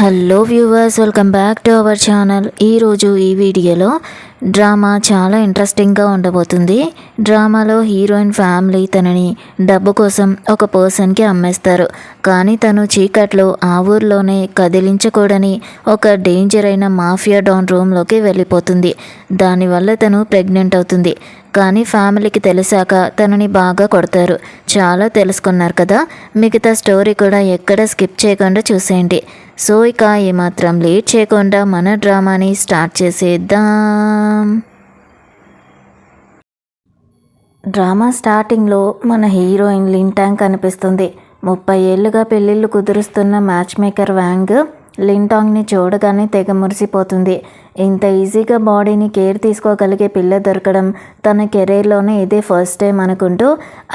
Hello viewers, welcome back to our channel. ఈరోజు ఈ వీడియోలో డ్రామా చాలా ఇంట్రెస్టింగ్గా ఉండబోతుంది. డ్రామాలో హీరోయిన్ ఫ్యామిలీ తనని డబ్బు కోసం ఒక పర్సన్కి అమ్మేస్తారు. కానీ తను చీకట్లో ఆ ఊర్లోనే కదిలించకూడని ఒక డేంజర్ అయిన మాఫియా డాన్ రూమ్లోకి వెళ్ళిపోతుంది. దానివల్ల తను ప్రెగ్నెంట్ అవుతుంది. కానీ ఫ్యామిలీకి తెలిసాక తనని బాగా కొడతారు. చాలా తెలుసుకున్నారు కదా. మిగతా స్టోరీ కూడా ఎక్కడ స్కిప్ చేయకుండా చూసేయండి. సో ఇక ఏమాత్రం లేట్ చేయకుండా మన డ్రామాని స్టార్ట్ చేసేద్దాం. డ్రామా స్టార్టింగ్లో మన హీరోయిన్ లింటాంగ్ కనిపిస్తుంది. 30 ఏళ్ళుగా పెళ్ళిళ్ళు కుదురుస్తున్న మ్యాచ్ మేకర్ వ్యాంగ్ లింటాంగ్ని చూడగానే తెగ మురిసిపోతుంది. ఇంత ఈజీగా బాడీని కేర్ తీసుకోగలిగే పిల్ల దొరకడం తన కెరీర్లోనే ఇదే ఫస్ట్ టైం అనుకుంటూ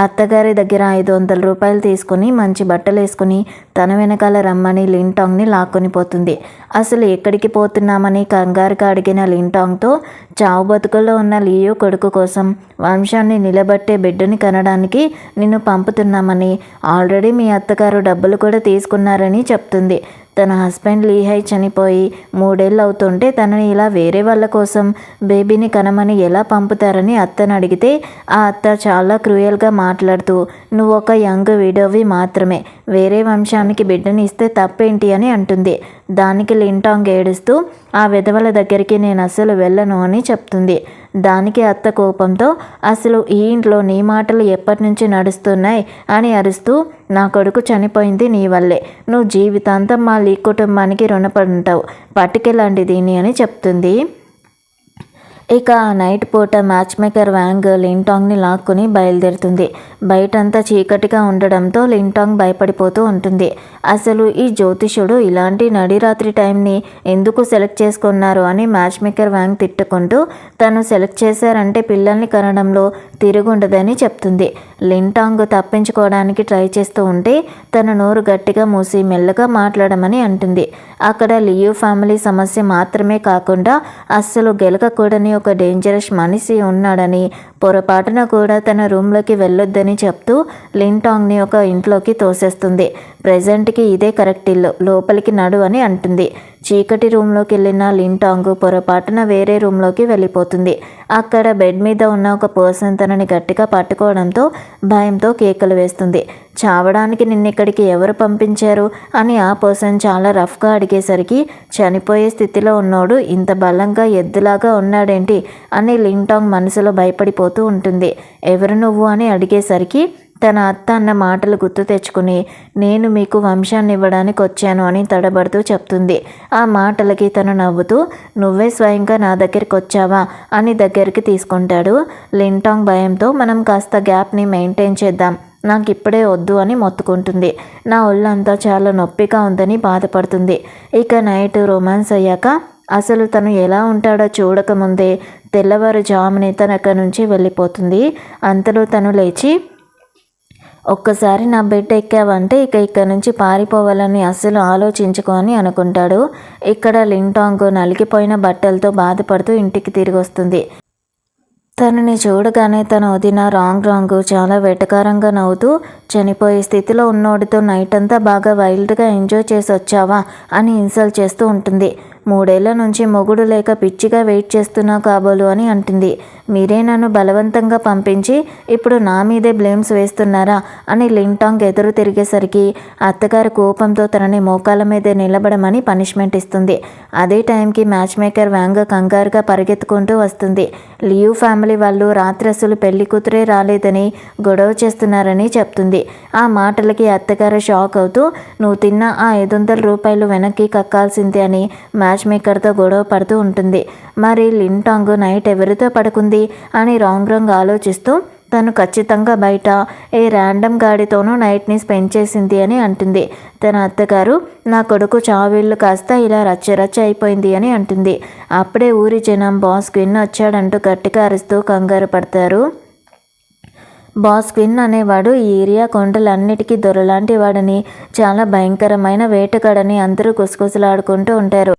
అత్తగారి దగ్గర 500 రూపాయలు తీసుకుని మంచి బట్టలు వేసుకుని తన వెనకాల రమ్మని లింటాంగ్ని లాక్కొని పోతుంది. అసలు ఎక్కడికి పోతున్నామని కంగారుగా అడిగిన లింటాంగ్తో చావు బతుకుల్లో ఉన్న లియో కొడుకు కోసం వంశాన్ని నిలబట్టే బిడ్డని కనడానికి నిన్ను పంపుతున్నామని, ఆల్రెడీ మీ అత్తగారు డబ్బులు కూడా తీసుకున్నారని చెప్తుంది. తన హస్బెండ్ లీహై చనిపోయి 3 ఏళ్ళు అవుతుంటే తనని ఇలా వేరే వాళ్ళ కోసం బేబీని కనమని ఎలా పంపుతారని అత్తను అడిగితే ఆ అత్త చాలా క్రూయల్గా మాట్లాడుతూ నువ్వు ఒక యంగ్ విడోవి మాత్రమే, వేరే వంశానికి బిడ్డని ఇస్తే తప్పేంటి అని అంటుంది. దానికి లింటాంగ్ ఏడుస్తూ ఆ విధవల దగ్గరికి నేను అస్సలు వెళ్ళను అని చెప్తుంది. దానికి అత్త కోపంతో అసలు ఈ ఇంట్లో నీ మాటలు ఎప్పటి నుంచి నడుస్తున్నాయి అని అరుస్తూ నా కొడుకు చనిపోయింది నీ వల్లే, నువ్వు జీవితాంతం మా లీ కుటుంబానికి రుణపడి ఉంటావు, పట్టుకెళ్ళండి దీన్ని అని చెప్తుంది. ఇక ఆ నైట్ పూట మ్యాచ్ మేకర్ వ్యాంగ్ లింటాంగ్ని లాక్కుని బయలుదేరుతుంది. బయటంతా చీకటిగా ఉండడంతో లింటాంగ్ భయపడిపోతూ ఉంటుంది. అసలు ఈ జ్యోతిషుడు ఇలాంటి నడిరాత్రి టైంని ఎందుకు సెలెక్ట్ చేసుకున్నారు అని మ్యాచ్ మేకర్ వ్యాంగ్ తిట్టుకుంటూ తను సెలెక్ట్ చేశారంటే పిల్లల్ని కనడంలో తిరుగుండదని చెప్తుంది. లింటాంగ్ తప్పించుకోవడానికి ట్రై చేస్తూ ఉంటే తన నోరు గట్టిగా మూసి మెల్లగా మాట్లాడమని అంటుంది. అక్కడ లియో ఫ్యామిలీ సమస్య మాత్రమే కాకుండా అస్సలు గెలకకూడని ఒక డేంజరస్ మనిషి ఉన్నాడని, పొరపాటున కూడా తన రూమ్లోకి వెళ్ళొద్దని చెప్తూ లింటాంగ్ని ఒక ఇంట్లోకి తోసేస్తుంది. ప్రెజెంట్కి ఇదే కరెక్ట్ ఇల్లు, లోపలికి నడు అని అంటుంది. చీకటి రూమ్లోకి వెళ్ళిన లింటాంగ్ పొరపాటున వేరే రూమ్లోకి వెళ్ళిపోతుంది. అక్కడ బెడ్ మీద ఉన్న ఒక పర్సన్ తనని గట్టిగా పట్టుకోవడంతో భయంతో కేకలు వేస్తుంది. చావడానికి నిన్నిక్కడికి ఎవరు పంపించారు అని ఆ పర్సన్ చాలా రఫ్గా అడిగేసరికి చనిపోయే స్థితిలో ఉన్నోడు ఇంత బలంగా ఎద్దులాగా ఉన్నాడేంటి అని లింటాంగ్ మనసులో భయపడిపోతూ ఉంటుంది. ఎవరు నువ్వు అని అడిగేసరికి తన అత్త అన్న మాటలు గుర్తు తెచ్చుకుని నేను మీకు వంశాన్ని ఇవ్వడానికి వచ్చాను అని తడబడుతూ చెప్తుంది. ఆ మాటలకి తను నవ్వుతూ నువ్వే స్వయంగా నా దగ్గరికి వచ్చావా అని దగ్గరికి తీసుకుంటాడు. లింటాంగ్ భయంతో మనం కాస్త గ్యాప్ని మెయింటైన్ చేద్దాం, నాకు ఇప్పుడే వద్దు అని మొత్తుకుంటుంది. నా ఒళ్ళంతా చాలా నొప్పిగా ఉందని బాధపడుతుంది. ఇక నైట్ రొమాన్స్ అయ్యాక అసలు తను ఎలా ఉంటాడో చూడకముందే తెల్లవారుజామునే తన అక్కడి నుంచి వెళ్ళిపోతుంది. అంతలో తను లేచి ఒక్కసారి నా బెడ్ ఎక్కావంటే ఇక్కడ నుంచి పారిపోవాలని అస్సలు ఆలోచించుకో అని అనుకుంటాడు. ఇక్కడ లింటాంగ్ నలిగిపోయిన బట్టలతో బాధపడుతూ ఇంటికి తిరిగి వస్తుంది. తనని చూడగానే తన వదిన రాంగ్ చాలా వెటకారంగా నవ్వుతూ చనిపోయే స్థితిలో ఉన్నోడితో నైట్ అంతా బాగా వైల్డ్గా ఎంజాయ్ చేసి వచ్చావా అని ఇన్సల్ట్ చేస్తూ ఉంటుంది. 3 ఏళ్ల నుంచి మొగుడు లేక పిచ్చిగా వెయిట్ చేస్తున్నా కాబోలు అని అంటుంది. మీరే నన్ను బలవంతంగా పంపించి ఇప్పుడు నా మీదే బ్లేమ్స్ వేస్తున్నారా అని లింటాంగ్ ఎదురు తిరిగేసరికి అత్తగారి కోపంతో తనని మోకాళ్ళ మీదే నిలబడమని పనిష్మెంట్ ఇస్తుంది. అదే టైంకి మ్యాచ్ మేకర్ వ్యాంగ్ కంగారుగా పరిగెత్తుకుంటూ వస్తుంది. లియూ ఫ్యామిలీ వాళ్ళు రాత్రి అసలు పెళ్లి కూతురే రాలేదని గొడవ చేస్తున్నారని చెప్తుంది. ఆ మాటలకి అత్తగారు షాక్ అవుతూ నువ్వు తిన్న ఆ 500 రూపాయలు వెనక్కి కక్కాల్సిందే అని మ్యాచ్ మేకర్తో గొడవ పడుతూ ఉంటుంది. మరి లింటాంగ్ నైట్ ఎవరితో పడుకుంది అని రాంగ్ ఆలోచిస్తూ తను ఖచ్చితంగా బయట ఏ ర్యాండమ్ గాడితోనూ నైట్ని స్పెండ్ చేసింది అని అంటుంది. తన అత్తగారు నా కొడుకు చావిళ్ళు కాస్త ఇలా రచ్చరచ్చ అయిపోయింది అని అంటుంది. అప్పుడే ఊరి జనం బాస్ క్విన్ వచ్చాడంటూ గట్టిగా అరుస్తూ కంగారు పడతారు. బాస్ క్విన్ అనేవాడు ఈ ఏరియా కొండలన్నిటికీ దొరలాంటి వాడని, చాలా భయంకరమైన వేటగాడని అందరూ గుసగుసలాడుకుంటూ ఉంటారు.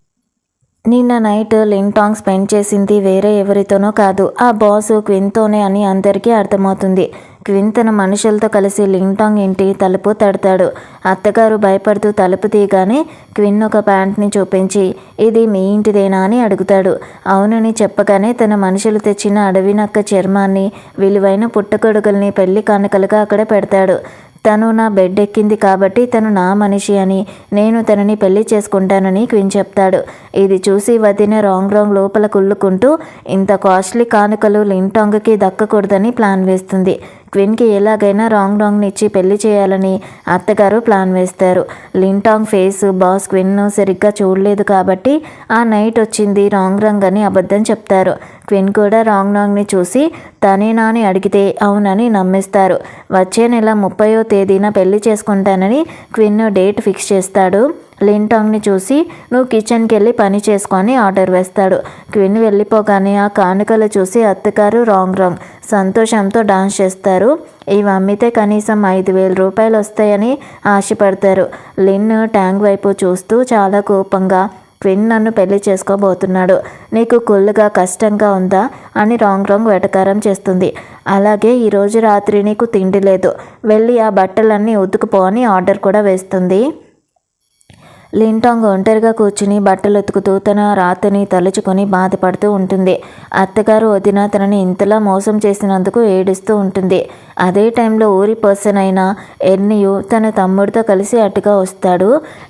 నిన్న నైట్ లింటాంగ్ స్పెండ్ చేసింది వేరే ఎవరితోనో కాదు, ఆ బాసు క్విన్తోనే అని అందరికీ అర్థమవుతుంది. క్విన్ తన మనుషులతో కలిసి లింటాంగ్ ఇంటి తలుపు తడతాడు. అత్తగారు భయపడుతూ తలుపు తీయగానే క్విన్ ఒక ప్యాంట్ని చూపించి ఇది మీ ఇంటిదేనా అని అడుగుతాడు. అవునని చెప్పగానే తన మనుషులు తెచ్చిన అడవి నక్క చర్మాన్ని, విలువైన పుట్టగొడుగుల్ని పెళ్లి కానుకలుగా అక్కడ పెడతాడు. తను నా బెడ్ ఎక్కింది కాబట్టి తను నా మనిషి అని, నేను తనని పెళ్లి చేసుకుంటానని క్విన్ చెప్తాడు. ఇది చూసి వదిన రాంగ్ లోపల కుళ్ళుకుంటూ ఇంత కాస్ట్లీ కానుకలు లింటాంగ్కి దక్కకూడదని ప్లాన్ వేస్తుంది. క్విన్కి ఎలాగైనా రాంగ్ని ఇచ్చి పెళ్లి చేయాలని అత్తగారు ప్లాన్ వేస్తారు. లింటాంగ్ ఫేస్ బాస్ క్విన్ సరిగ్గా చూడలేదు కాబట్టి ఆ నైట్ వచ్చింది రాంగ్ అని అబద్ధం చెప్తారు. క్విన్ కూడా రాంగ్ని చూసి తనేనా అని అడిగితే అవునని నమ్మేస్తారు. వచ్చే నెల 30వ తేదీన పెళ్లి చేసుకుంటానని క్విన్ డేట్ ఫిక్స్ చేస్తాడు. లింటాంగ్ని చూసి నువ్వు కిచెన్కి వెళ్ళి పని చేసుకొని ఆర్డర్ వేస్తాడు. క్విన్ వెళ్ళిపోగానే ఆ కానుకలు చూసి అత్తగారు రాంగ్ సంతోషంతో డాన్స్ చేస్తారు. ఇవి అమ్మితే కనీసం 5,000 రూపాయలు వస్తాయని ఆశపడతారు. లిన్ ట్యాంక్ వైపు చూస్తూ చాలా కోపంగా క్విన్ నన్ను పెళ్లి చేసుకోబోతున్నాడు, నీకు కుళ్ళుగా కష్టంగా ఉందా అని రాంగ్ వెటకారం చేస్తుంది. అలాగే ఈరోజు రాత్రి నీకు తిండి లేదు, వెళ్ళి ఆ బట్టలన్నీ ఉతుకుపో అని ఆర్డర్ కూడా వేస్తుంది. లింటాంగ్ ఒంటరిగా కూర్చుని బట్టలు ఉతుకుతూ తన రాతని తలుచుకొని బాధపడుతూ ఉంటుంది. అత్తగారు వదిన తనని ఇంతలా మోసం చేసినందుకు ఏడుస్తూ ఉంటుంది. అదే టైంలో ఊరి పర్సన్ అయిన ఎర్నియు తన తమ్ముడితో కలిసి అటుగా వస్తాడు.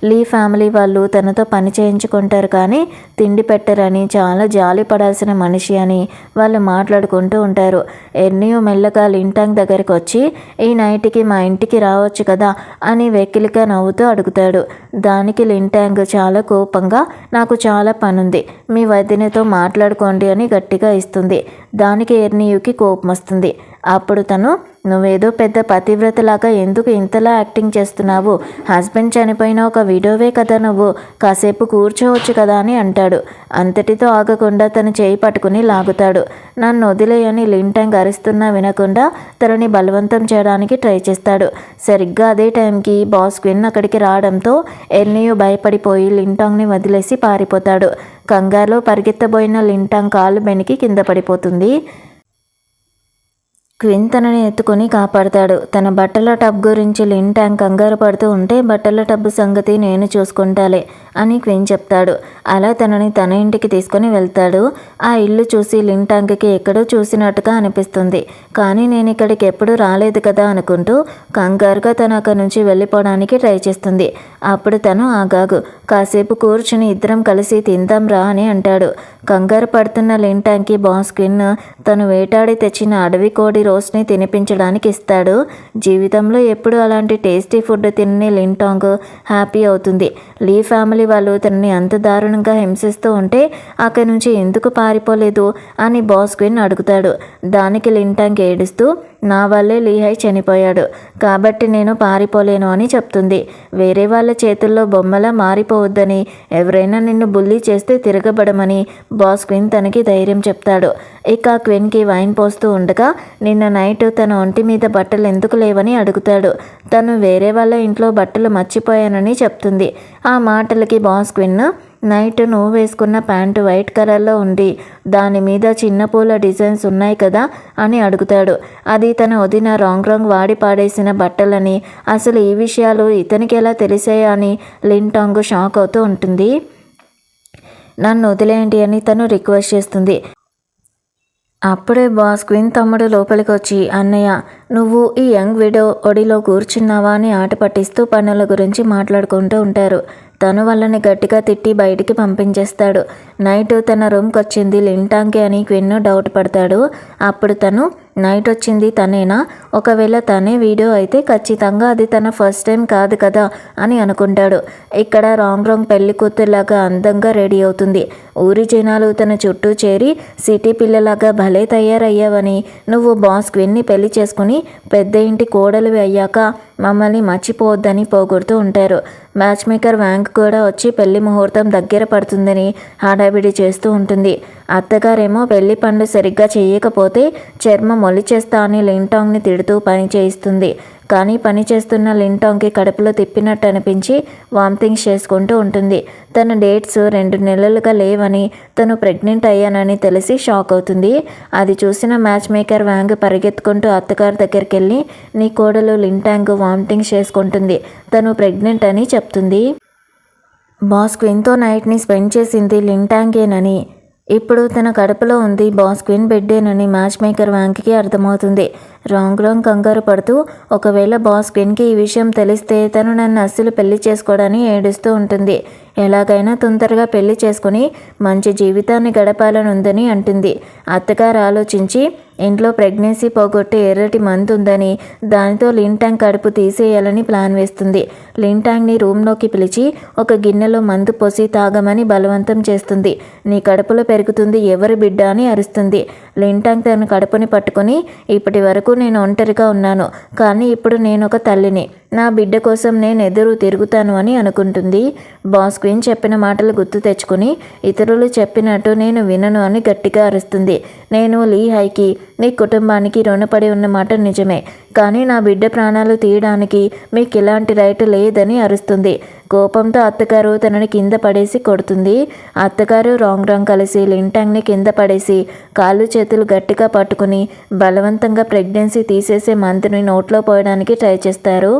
లీ ఫ్యామిలీ వాళ్ళు తనతో పని చేయించుకుంటారు కానీ తిండి పెట్టరని, చాలా జాలి పడాల్సిన మనిషి అని వాళ్ళు మాట్లాడుకుంటూ ఉంటారు. ఎర్నియు మెల్లగా లింటాంగ్ దగ్గరికి వచ్చి ఈ నైట్కి మా ఇంటికి రావచ్చు కదా అని వెకిలిగా నవ్వుతూ అడుగుతాడు. దానికి లింటాంగ్ చాలా కోపంగా నాకు చాలా పనుంది, మీ వదినతో మాట్లాడుకోండి అని గట్టిగా ఇస్తుంది. దానికి ఎర్నియుకి కోపం వస్తుంది. అప్పుడు తను నువ్వేదో పెద్ద పతివ్రతలాగా ఎందుకు ఇంతలా యాక్టింగ్ చేస్తున్నావు, హస్బెండ్ చనిపోయిన ఒక విడోవే కదా నువ్వు, కాసేపు కూర్చోవచ్చు కదా అని అంటాడు. అంతటితో ఆగకుండా తన చేయి పట్టుకుని లాగుతాడు. నన్ను వదిలేయని లింటాంగ్ అరుస్తున్నా వినకుండా తనని బలవంతం చేయడానికి ట్రై చేస్తాడు. సరిగ్గా అదే టైంకి బాస్ క్విన్ అక్కడికి రావడంతో ఎర్నియు భయపడిపోయి లింటాంగ్ని వదిలేసి పారిపోతాడు. కంగారులో పరిగెత్తబోయిన లింటాంగ్ కాలు బెనికి కింద పడిపోతుంది. క్విన్ తనని ఎత్తుకొని కాపాడతాడు. తన బట్టల టబ్ గురించి లింటాంగ్ కంగారు పడుతూ ఉంటే బట్టల టబ్ సంగతి నేను చూసుకుంటాలే అని క్విన్ చెప్తాడు. అలా తనని తన ఇంటికి తీసుకొని వెళ్తాడు. ఆ ఇల్లు చూసి లింటాంగ్కి ఎక్కడో చూసినట్టుగా అనిపిస్తుంది. కానీ నేను ఇక్కడికి ఎప్పుడు రాలేదు కదా అనుకుంటూ కంగారుగా తను అక్కడి నుంచి వెళ్ళిపోవడానికి ట్రై చేస్తుంది. అప్పుడు తను ఆగాగు, కాసేపు కూర్చుని ఇద్దరం కలిసి తిందాం రా అని అంటాడు. కంగారు పడుతున్న లింటాంగ్కి బాస్ క్విన్ తను వేటాడి తెచ్చిన అడవి కోడి రోస్ట్ని తినిపించడానికి ఇస్తాడు. జీవితంలో ఎప్పుడు అలాంటి టేస్టీ ఫుడ్ తినని లింటాంగ్ హ్యాపీ అవుతుంది. లీ ఫ్యామిలీ వాళ్ళు తనని అంత దారుణంగా హింసిస్తూ ఉంటే అక్కడి నుంచి ఎందుకు పారిపోలేదు అని బాస్ క్విన్ అడుగుతాడు. దానికి లింటాంగ్ ఏడుస్తూ నా వల్లే లీహై చనిపోయాడు కాబట్టి నేను పారిపోలేను అని చెప్తుంది. వేరే వాళ్ళ చేతుల్లో బొమ్మలా మారిపోవద్దని, ఎవరైనా నిన్ను బుల్లీ చేస్తే తిరగబడమని బాస్ క్విన్ తనకి ధైర్యం చెప్తాడు. ఇక క్విన్కి వైన్ పోస్తూ ఉండగా నిన్న నైట్ తన ఒంటి మీద బట్టలు ఎందుకు లేవని అడుగుతాడు. తను వేరే వాళ్ళ ఇంట్లో బట్టలు మర్చిపోయానని చెప్తుంది. ఆ మాటలకి బాస్ క్విన్ నైట్ నువ్వు వేసుకున్న ప్యాంటు వైట్ కలర్లో ఉండి దాని మీద చిన్న పూల డిజైన్స్ ఉన్నాయి కదా అని అడుగుతాడు. అది తన వదిన రాంగ్ వాడి పాడేసిన బట్టలని, అసలు ఈ విషయాలు ఇతనికి ఎలా తెలిసాయా అని లింటాంగ్ షాక్ అవుతూ ఉంటుంది. నన్ను వదిలేయండి అని తను రిక్వెస్ట్ చేస్తుంది. అప్పుడే బాస్ క్విన్ తమ్ముడు లోపలికి వచ్చి అన్నయ్య నువ్వు ఈ యంగ్ విడో ఒడిలో కూర్చున్నావా అని ఆట పట్టిస్తూ పనుల గురించి మాట్లాడుకుంటూ ఉంటారు. తను వాళ్ళని గట్టిగా తిట్టి బయటికి పంపించేస్తాడు. నైట్ తన రూమ్కి వచ్చింది లింటాంగ్కి అని క్విన్ డౌట్ పడతాడు. అప్పుడు తను నైట్ వచ్చింది తనేనా, ఒకవేళ తనే వీడియో అయితే ఖచ్చితంగా అది తన ఫస్ట్ టైం కాదు కదా అని అనుకుంటాడు. ఇక్కడ రాంగ్ పెళ్లి కూతురులాగా అందంగా రెడీ అవుతుంది. ఊరి జనాలు తన చుట్టూ చేరి సిటీ పిల్లలాగా భలే తయారయ్యావని, నువ్వు బాస్ క్విన్ని పెళ్లి చేసుకుని పెద్ద ఇంటి కోడలు అయ్యాక మమ్మల్ని మర్చిపోవద్దని పోగొడుతూ ఉంటారు. మ్యాచ్ మేకర్ వ్యాంక్ కూడా వచ్చి పెళ్లి ముహూర్తం దగ్గర పడుతుందని హడావిడి చేస్తూ ఉంటుంది. అత్తగారేమో పెళ్లి పనులు సరిగ్గా చేయకపోతే చర్మం మొలిచేస్తా అని లింటాంగ్ని తిడుతూ పని చేయిస్తుంది. కానీ పని చేస్తున్న లింటాంగ్కి కడుపులో తిప్పినట్టు అనిపించి వామిటింగ్స్ చేసుకుంటూ ఉంటుంది. తన డేట్స్ 2 నెలలుగా లేవని, తను ప్రెగ్నెంట్ అయ్యానని తెలిసి షాక్ అవుతుంది. అది చూసిన మ్యాచ్ మేకర్ వ్యాంగ్ పరిగెత్తుకుంటూ అత్తగారి దగ్గరికి వెళ్ళి, నీ కోడలు లింటాంగ్ వామిటింగ్స్ చేసుకుంటుంది, తను ప్రెగ్నెంట్ అని చెప్తుంది. బాస్ క్విన్తో నైట్ని స్పెండ్ చేసింది లింటాంగేనని, ఇప్పుడు తన కడుపులో ఉంది బాస్ క్విన్ బిడ్డేనని మ్యాచ్ మేకర్ వ్యాంగ్కి అర్థమవుతుంది. రాంగ్ కంగారు పడుతూ, ఒకవేళ బాస్ క్విన్కి ఈ విషయం తెలిస్తే తను నన్ను అస్సలు పెళ్లి చేసుకోవడానికి ఏడుస్తూ ఉంటుంది. ఎలాగైనా తొందరగా పెళ్లి చేసుకుని మంచి జీవితాన్ని గడపాలనుందని అంటుంది. అత్తగారు ఆలోచించి, ఇంట్లో ప్రెగ్నెన్సీ పోగొట్టే ఎర్రటి మందు ఉందని, దానితో లింటాంగ్ కడుపు తీసేయాలని ప్లాన్ వేస్తుంది. లింటాంగ్ని రూమ్లోకి పిలిచి ఒక గిన్నెలో మందు పోసి తాగమని బలవంతం చేస్తుంది. నీ కడుపులో పెరుగుతుంది ఎవరి బిడ్డ అని అరుస్తుంది. లింటాంగ్ తన కడుపుని పట్టుకుని, ఇప్పటి వరకు నేను ఒంటరిగా ఉన్నాను, కానీ ఇప్పుడు నేను ఒక తల్లిని, నా బిడ్డ కోసం నేను ఎదురు తిరుగుతాను అని అనుకుంటుంది. బాస్ క్వీన్ చెప్పిన మాటలు గుర్తు తెచ్చుకుని, ఇతరులు చెప్పినట్టు నేను వినను అని గట్టిగా అరుస్తుంది. నేను లీ హైకి, మీ కుటుంబానికి రుణపడి ఉన్న మాట నిజమే, కానీ నా బిడ్డ ప్రాణాలు తీయడానికి మీకు ఎలాంటి రైట్ లేదని అరుస్తుంది. కోపంతో అత్తగారు తనని కింద పడేసి కొడుతుంది. అత్తగారు రాంగ్ కలిసి లింటాంగ్ని కింద పడేసి కాళ్ళు చేతులు గట్టిగా పట్టుకుని బలవంతంగా ప్రెగ్నెన్సీ తీసేసే మందుని నోట్లో పోయడానికి ట్రై చేస్తారు.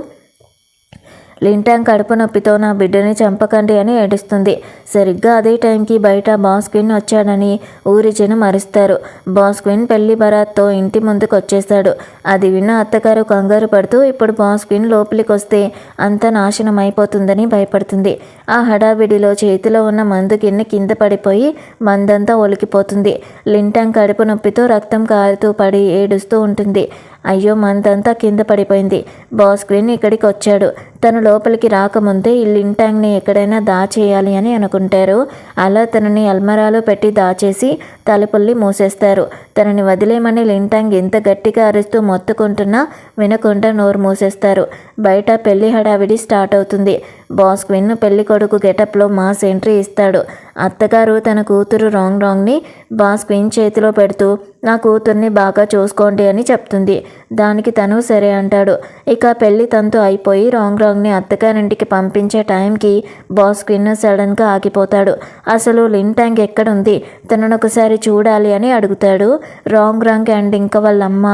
లింటాంగ్ కడుపు నొప్పితో నా బిడ్డని చంపకండి అని ఏడుస్తుంది. సరిగ్గా అదే టైంకి బయట బాస్ క్విన్ వచ్చాడని ఊరి జనం అరుస్తారు. బాస్ క్విన్ పెళ్లి బరాత్తో ఇంటి ముందుకు వచ్చేశాడు. అది విన్న అత్తగారు కంగారు పడుతూ, ఇప్పుడు బాస్ క్విన్ లోపలికి వస్తే అంతా నాశనం అయిపోతుందని భయపడుతుంది. ఆ హడావిడిలో చేతిలో ఉన్న మందు గిన్నె కింద పడిపోయి మందంతా ఒలికిపోతుంది. లింటాంగ్ కడుపు నొప్పితో రక్తం కారుతూ పడి ఏడుస్తూ ఉంటుంది. అయ్యో, మందంతా కింద పడిపోయింది. బాస్ క్విన్ ఇక్కడికి వచ్చాడు. తను లోపలికి రాకముందే ఈ లింటాంగ్ని ఎక్కడైనా దాచేయాలి అని అనుకుంటారు. అలా తనని అల్మరాలో పెట్టి దాచేసి తలుపుల్ని మూసేస్తారు. తనని వదిలేమని లింటాంగ్ ఎంత గట్టిగా అరుస్తూ మొత్తుకుంటున్నా వినకుండా నోరు మూసేస్తారు. బయట పెళ్లి హడావిడి స్టార్ట్ అవుతుంది. బాస్ క్విన్ పెళ్లి కొడుకు గెటప్లో మాస్ ఎంట్రీ ఇస్తాడు. అత్తగారు తన కూతురు రాంగ్ని బాస్ క్విన్ చేతిలో పెడుతూ, నా కూతుర్ని బాగా చూసుకోండి అని చెప్తుంది. దానికి తను సరే అంటాడు. ఇక పెళ్లి తంతు అయిపోయి రాంగ్ని అత్తగారింటికి పంపించే టైంకి బాస్ క్విన్ సడన్గా ఆగిపోతాడు. అసలు లింటాంగ్ ఎక్కడుంది, తనను ఒకసారి చూడాలి అని అడుగుతాడు. రాంగ్ అండ్ ఇంకా వాళ్ళ అమ్మ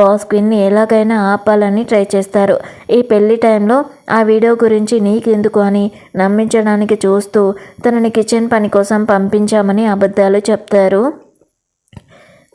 బాస్ క్విన్ని ఎలాగైనా ఆపాలని ట్రై చేస్తారు. ఈ పెళ్లి టైంలో ఆ వీడియో గురించి నీకెందుకు అని నమ్మించడానికి చూస్తూ తనని కిచెన్ పని కోసం పంపించామని అబద్ధాలు చెప్తారు.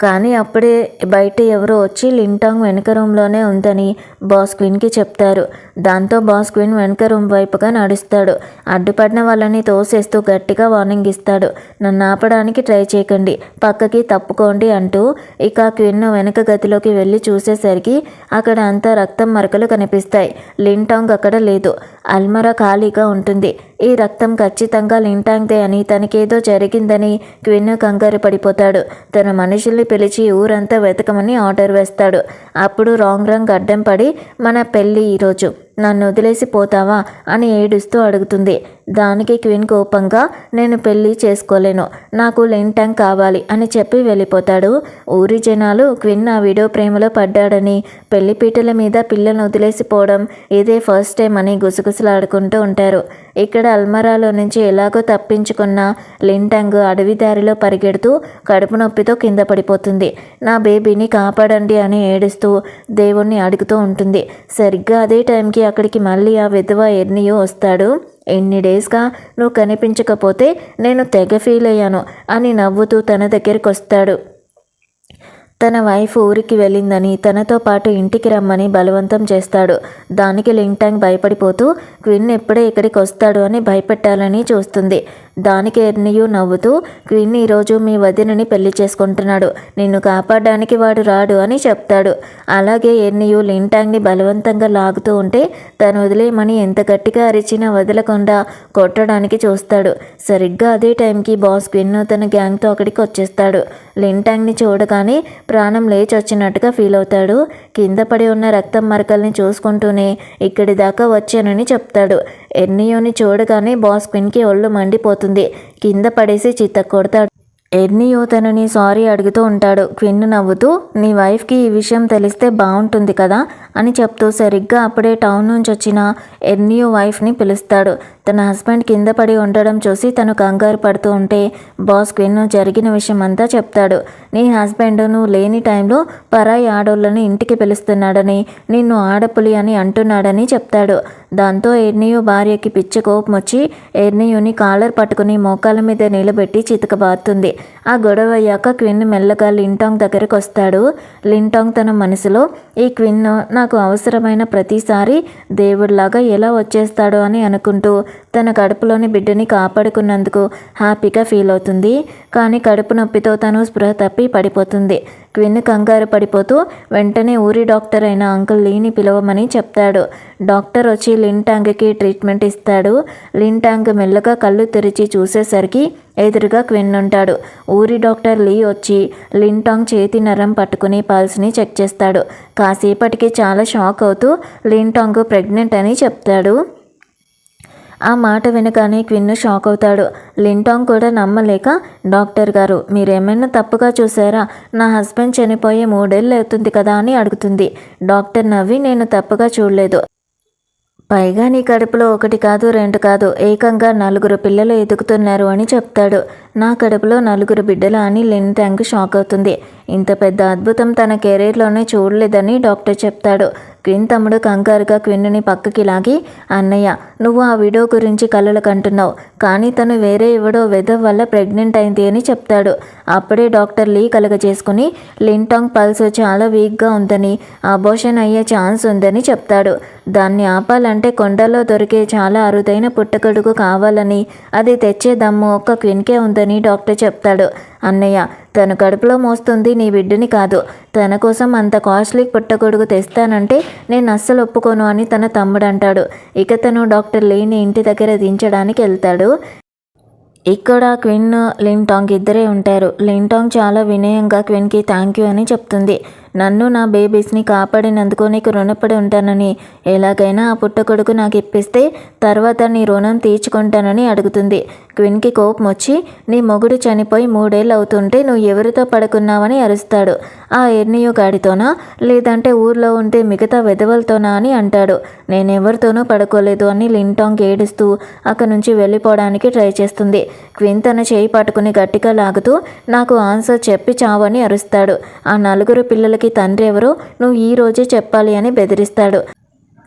కానీ అప్పుడే బయట ఎవరో వచ్చి లింటాంగ్ వెనక రూమ్లోనే ఉందని బాస్ క్విన్కి చెప్తారు. దాంతో బాస్ క్విన్ వెనక రూమ్ వైపుగా నడుస్తాడు. అడ్డుపడిన వాళ్ళని తోసేస్తూ గట్టిగా వార్నింగ్ ఇస్తాడు. నన్ను ఆపడానికి ట్రై చేయకండి, పక్కకి తప్పుకోండి అంటూ. ఇక క్విన్ వెనక గదిలోకి వెళ్ళి చూసేసరికి అక్కడ అంతా రక్తం మరకలు కనిపిస్తాయి. లింటాంగ్ అక్కడ లేదు. అల్మరా ఖాళీగా ఉంటుంది. ఈ రక్తం ఖచ్చితంగా లింటాంగ్దే అని, తనకేదో జరిగిందని క్విన్ కంగారు పడిపోతాడు. తన మనుషుల్ని పిలిచి ఊరంతా వెతకమని ఆర్డర్ వేస్తాడు. అప్పుడు రాంగ్ అడ్డం పడి, మన పెళ్ళి ఈరోజు, నన్ను వదిలేసి పోతావా అని ఏడుస్తూ అడుగుతుంది. దానికి క్విన్ కోపంగా, నేను పెళ్ళి చేసుకోలేను, నాకు లింటాంగ్ కావాలి అని చెప్పి వెళ్ళిపోతాడు. ఊరి జనాలు క్విన్ ఆ వీడియో ప్రేమలో పడ్డాడని, పెళ్లి పీటల మీద పిల్లలను వదిలేసిపోవడం ఇదే ఫస్ట్ టైం అని గుసగుసలాడుకుంటూ ఉంటారు. ఇక్కడ అల్మరాలో నుంచి ఎలాగో తప్పించుకున్న లింటాంగ్ అడవి దారిలో పరిగెడుతూ కడుపు నొప్పితో కింద పడిపోతుంది. నా బేబీని కాపాడండి అని ఏడుస్తూ దేవుణ్ణి అడుగుతూ ఉంటుంది. సరిగ్గా అదే టైంకి అక్కడికి మళ్ళీ ఆ విధవ ఎర్నియో వస్తాడు. ఎన్ని డేస్గా నువ్వు కనిపించకపోతే నేను తెగ ఫీల్ అయ్యాను అని నవ్వుతూ తన దగ్గరికి వస్తాడు. తన వైఫ్ ఊరికి వెళ్ళిందని, తనతో పాటు ఇంటికి రమ్మని బలవంతం చేస్తాడు. దానికి లింటాంగ్ భయపడిపోతూ క్విన్ ఎప్పుడే ఇక్కడికి వస్తాడు అని భయపెట్టాలని చూస్తుంది. దానికి ఎర్నియు నవ్వుతూ, క్విన్ ఈరోజు మీ వదినని పెళ్లి చేసుకుంటున్నాడు, నిన్ను కాపాడడానికి వాడు రాడు అని చెప్తాడు. అలాగే ఎర్నియు లింటాంగ్ని బలవంతంగా లాగుతూ ఉంటే తను వదిలేయమని ఎంత గట్టిగా అరిచినా వదలకుండా కొట్టడానికి చూస్తాడు. సరిగ్గా అదే టైంకి బాస్ క్విన్ తన గ్యాంగ్తో అక్కడికి వచ్చేస్తాడు. లింటాంగ్ని చూడగానే ప్రాణం లేచి వచ్చినట్టుగా ఫీల్ అవుతాడు. కింద పడి ఉన్న రక్తం మరకల్ని చూసుకుంటూనే ఇక్కడి దాకా వచ్చానని చెప్తాడు. ఎర్నియోని చూడగానే బాస్ క్విన్కి ఒళ్ళు మండిపోతుంది. కింద పడేసి చిత్త కొడతాడు. ఎర్నియో తనని సారీ అడుగుతూ ఉంటాడు. క్విన్ నవ్వుతూ నీ వైఫ్కి ఈ విషయం తెలిస్తే బాగుంటుంది కదా అని చెప్తూ సరిగ్గా అప్పుడే టౌన్ నుంచి వచ్చిన ఎర్నియో వైఫ్ని పిలుస్తాడు. తన హస్బెండ్ కింద పడి ఉండడం చూసి తను కంగారు పడుతూ ఉంటే బాస్ క్విన్ జరిగిన విషయం అంతా చెప్తాడు. నీ హస్బెండ్ నువ్వు లేని టైంలో పరాయి ఆడోళ్ళని ఇంటికి పిలుస్తున్నాడని, నిన్ను ఆడపులి అని అంటున్నాడని చెప్తాడు. దాంతో ఎర్నియో భార్యకి పిచ్చి కోపం వచ్చి ఎర్నియోని కాలర్ పట్టుకుని మోకాళ్ళ మీద నిలబెట్టి చితకబారుతుంది. ఆ గొడవ అయ్యాక క్విన్ మెల్లగా లింటాంగ్ దగ్గరకు వస్తాడు. లింటాంగ్ తన మనసులో ఈ క్విన్ నాకు అవసరమైన ప్రతిసారి దేవుడిలాగా ఎలా వచ్చేస్తాడో అని అనుకుంటూ తన కడుపులోని బిడ్డని కాపాడుకున్నందుకు హ్యాపీగా ఫీల్ అవుతుంది. కానీ కడుపు నొప్పితో తను స్పృహ తప్పి పడిపోతుంది. క్విన్ కంగారు పడిపోతూ వెంటనే ఊరి డాక్టర్ అయిన అంకుల్ లీని పిలవమని చెప్తాడు. డాక్టర్ వచ్చి లింటాంగ్కి ట్రీట్మెంట్ ఇస్తాడు. లింటాంగ్ మెల్లగా కళ్ళు తెరిచి చూసేసరికి ఎదురుగా క్విన్ ఉంటాడు. ఊరి డాక్టర్ లీ వచ్చి లింటాంగ్ చేతి నరం పట్టుకుని పల్స్ని చెక్ చేస్తాడు. కాసేపటికి చాలా షాక్ అవుతూ లింటాంగ్ ప్రెగ్నెంట్ అని చెప్తాడు. ఆ మాట వినగానే క్విన్ షాక్ అవుతాడు. లింటాంగ్ కూడా నమ్మలేక డాక్టర్ గారు మీరేమైనా తప్పుగా చూసారా? నా హస్బెండ్ చనిపోయే 3 ఏళ్ళు అవుతుంది కదా అని అడుగుతుంది. డాక్టర్ నవ్వి నేను తప్పుగా చూడలేదు, పైగా నీ కడుపులో 1 కాదు 2 కాదు ఏకంగా 4 పిల్లలు ఎదుగుతున్నారు అని చెప్తాడు. నా కడుపులో 4 బిడ్డల అని లింటాంగ్ షాక్ అవుతుంది. ఇంత పెద్ద అద్భుతం తన కెరీర్లోనే చూడలేదని డాక్టర్ చెప్తాడు. క్విన్ తమ్ముడు కంగారుగా క్విన్ని పక్కకి లాగి అన్నయ్య నువ్వు ఆ వీడియో గురించి కలలు కంటున్నావు, కానీ తను వేరే ఎవడో వెదవ్ వల్ల ప్రెగ్నెంట్ అయింది అని చెప్తాడు. అప్పుడే డాక్టర్ లీ కలగజేసుకుని లింటాంగ్ పల్స్ చాలా వీక్గా ఉందని, అబోషన్ అయ్యే ఛాన్స్ ఉందని చెప్తాడు. దాన్ని ఆపాలంటే కొండల్లో దొరికే చాలా అరుదైన పుట్టగొడుగు కావాలని, అది తెచ్చే దమ్ము ఒక్క క్విన్కే ఉందని డాక్టర్ చెప్తాడు. అన్నయ్య తను కడుపులో మోస్తుంది నీ బిడ్డని కాదు, తన కోసం అంత కాస్ట్లీ పుట్టగొడుగు తెస్తానంటే నేను అస్సలు ఒప్పుకోను అని తన తమ్ముడు అంటాడు. ఇక తను డాక్టర్ లీని ఇంటి దగ్గర దించడానికి వెళ్తాడు. ఇక్కడ క్విన్ లింటాంగ్ ఇద్దరే ఉంటారు. లింటాంగ్ చాలా వినయంగా క్విన్కి థ్యాంక్ యూ అని చెప్తుంది. నన్ను నా బేబీస్ని కాపాడినందుకు నీకు రుణపడి ఉంటానని, ఎలాగైనా ఆ పుట్టకొడుకు నాకు ఇప్పిస్తే తర్వాత నీ రుణం తీర్చుకుంటానని అడుగుతుంది. క్విన్కి కోపం వచ్చి నీ మొగుడు చనిపోయి 3 ఏళ్ళు అవుతుంటే నువ్వు ఎవరితో పడుకున్నావని అరుస్తాడు. ఆ ఎర్నియో గాడితోనా లేదంటే ఊర్లో ఉంటే మిగతా వెధవలతోనా అని అంటాడు. నేనెవరితోనూ పడుకోలేదు అని లింటాంగ్ ఏడుస్తూ అక్కడి నుంచి వెళ్ళిపోవడానికి ట్రై చేస్తుంది. క్విన్ తన చేయి పట్టుకుని గట్టిగా లాగుతూ నాకు ఆన్సర్ చెప్పి చావని అరుస్తాడు. ఆ 4 పిల్లలకి తండ్రి ఎవరో నువ్వు ఈ రోజే చెప్పాలి అని బెదిరిస్తాడు.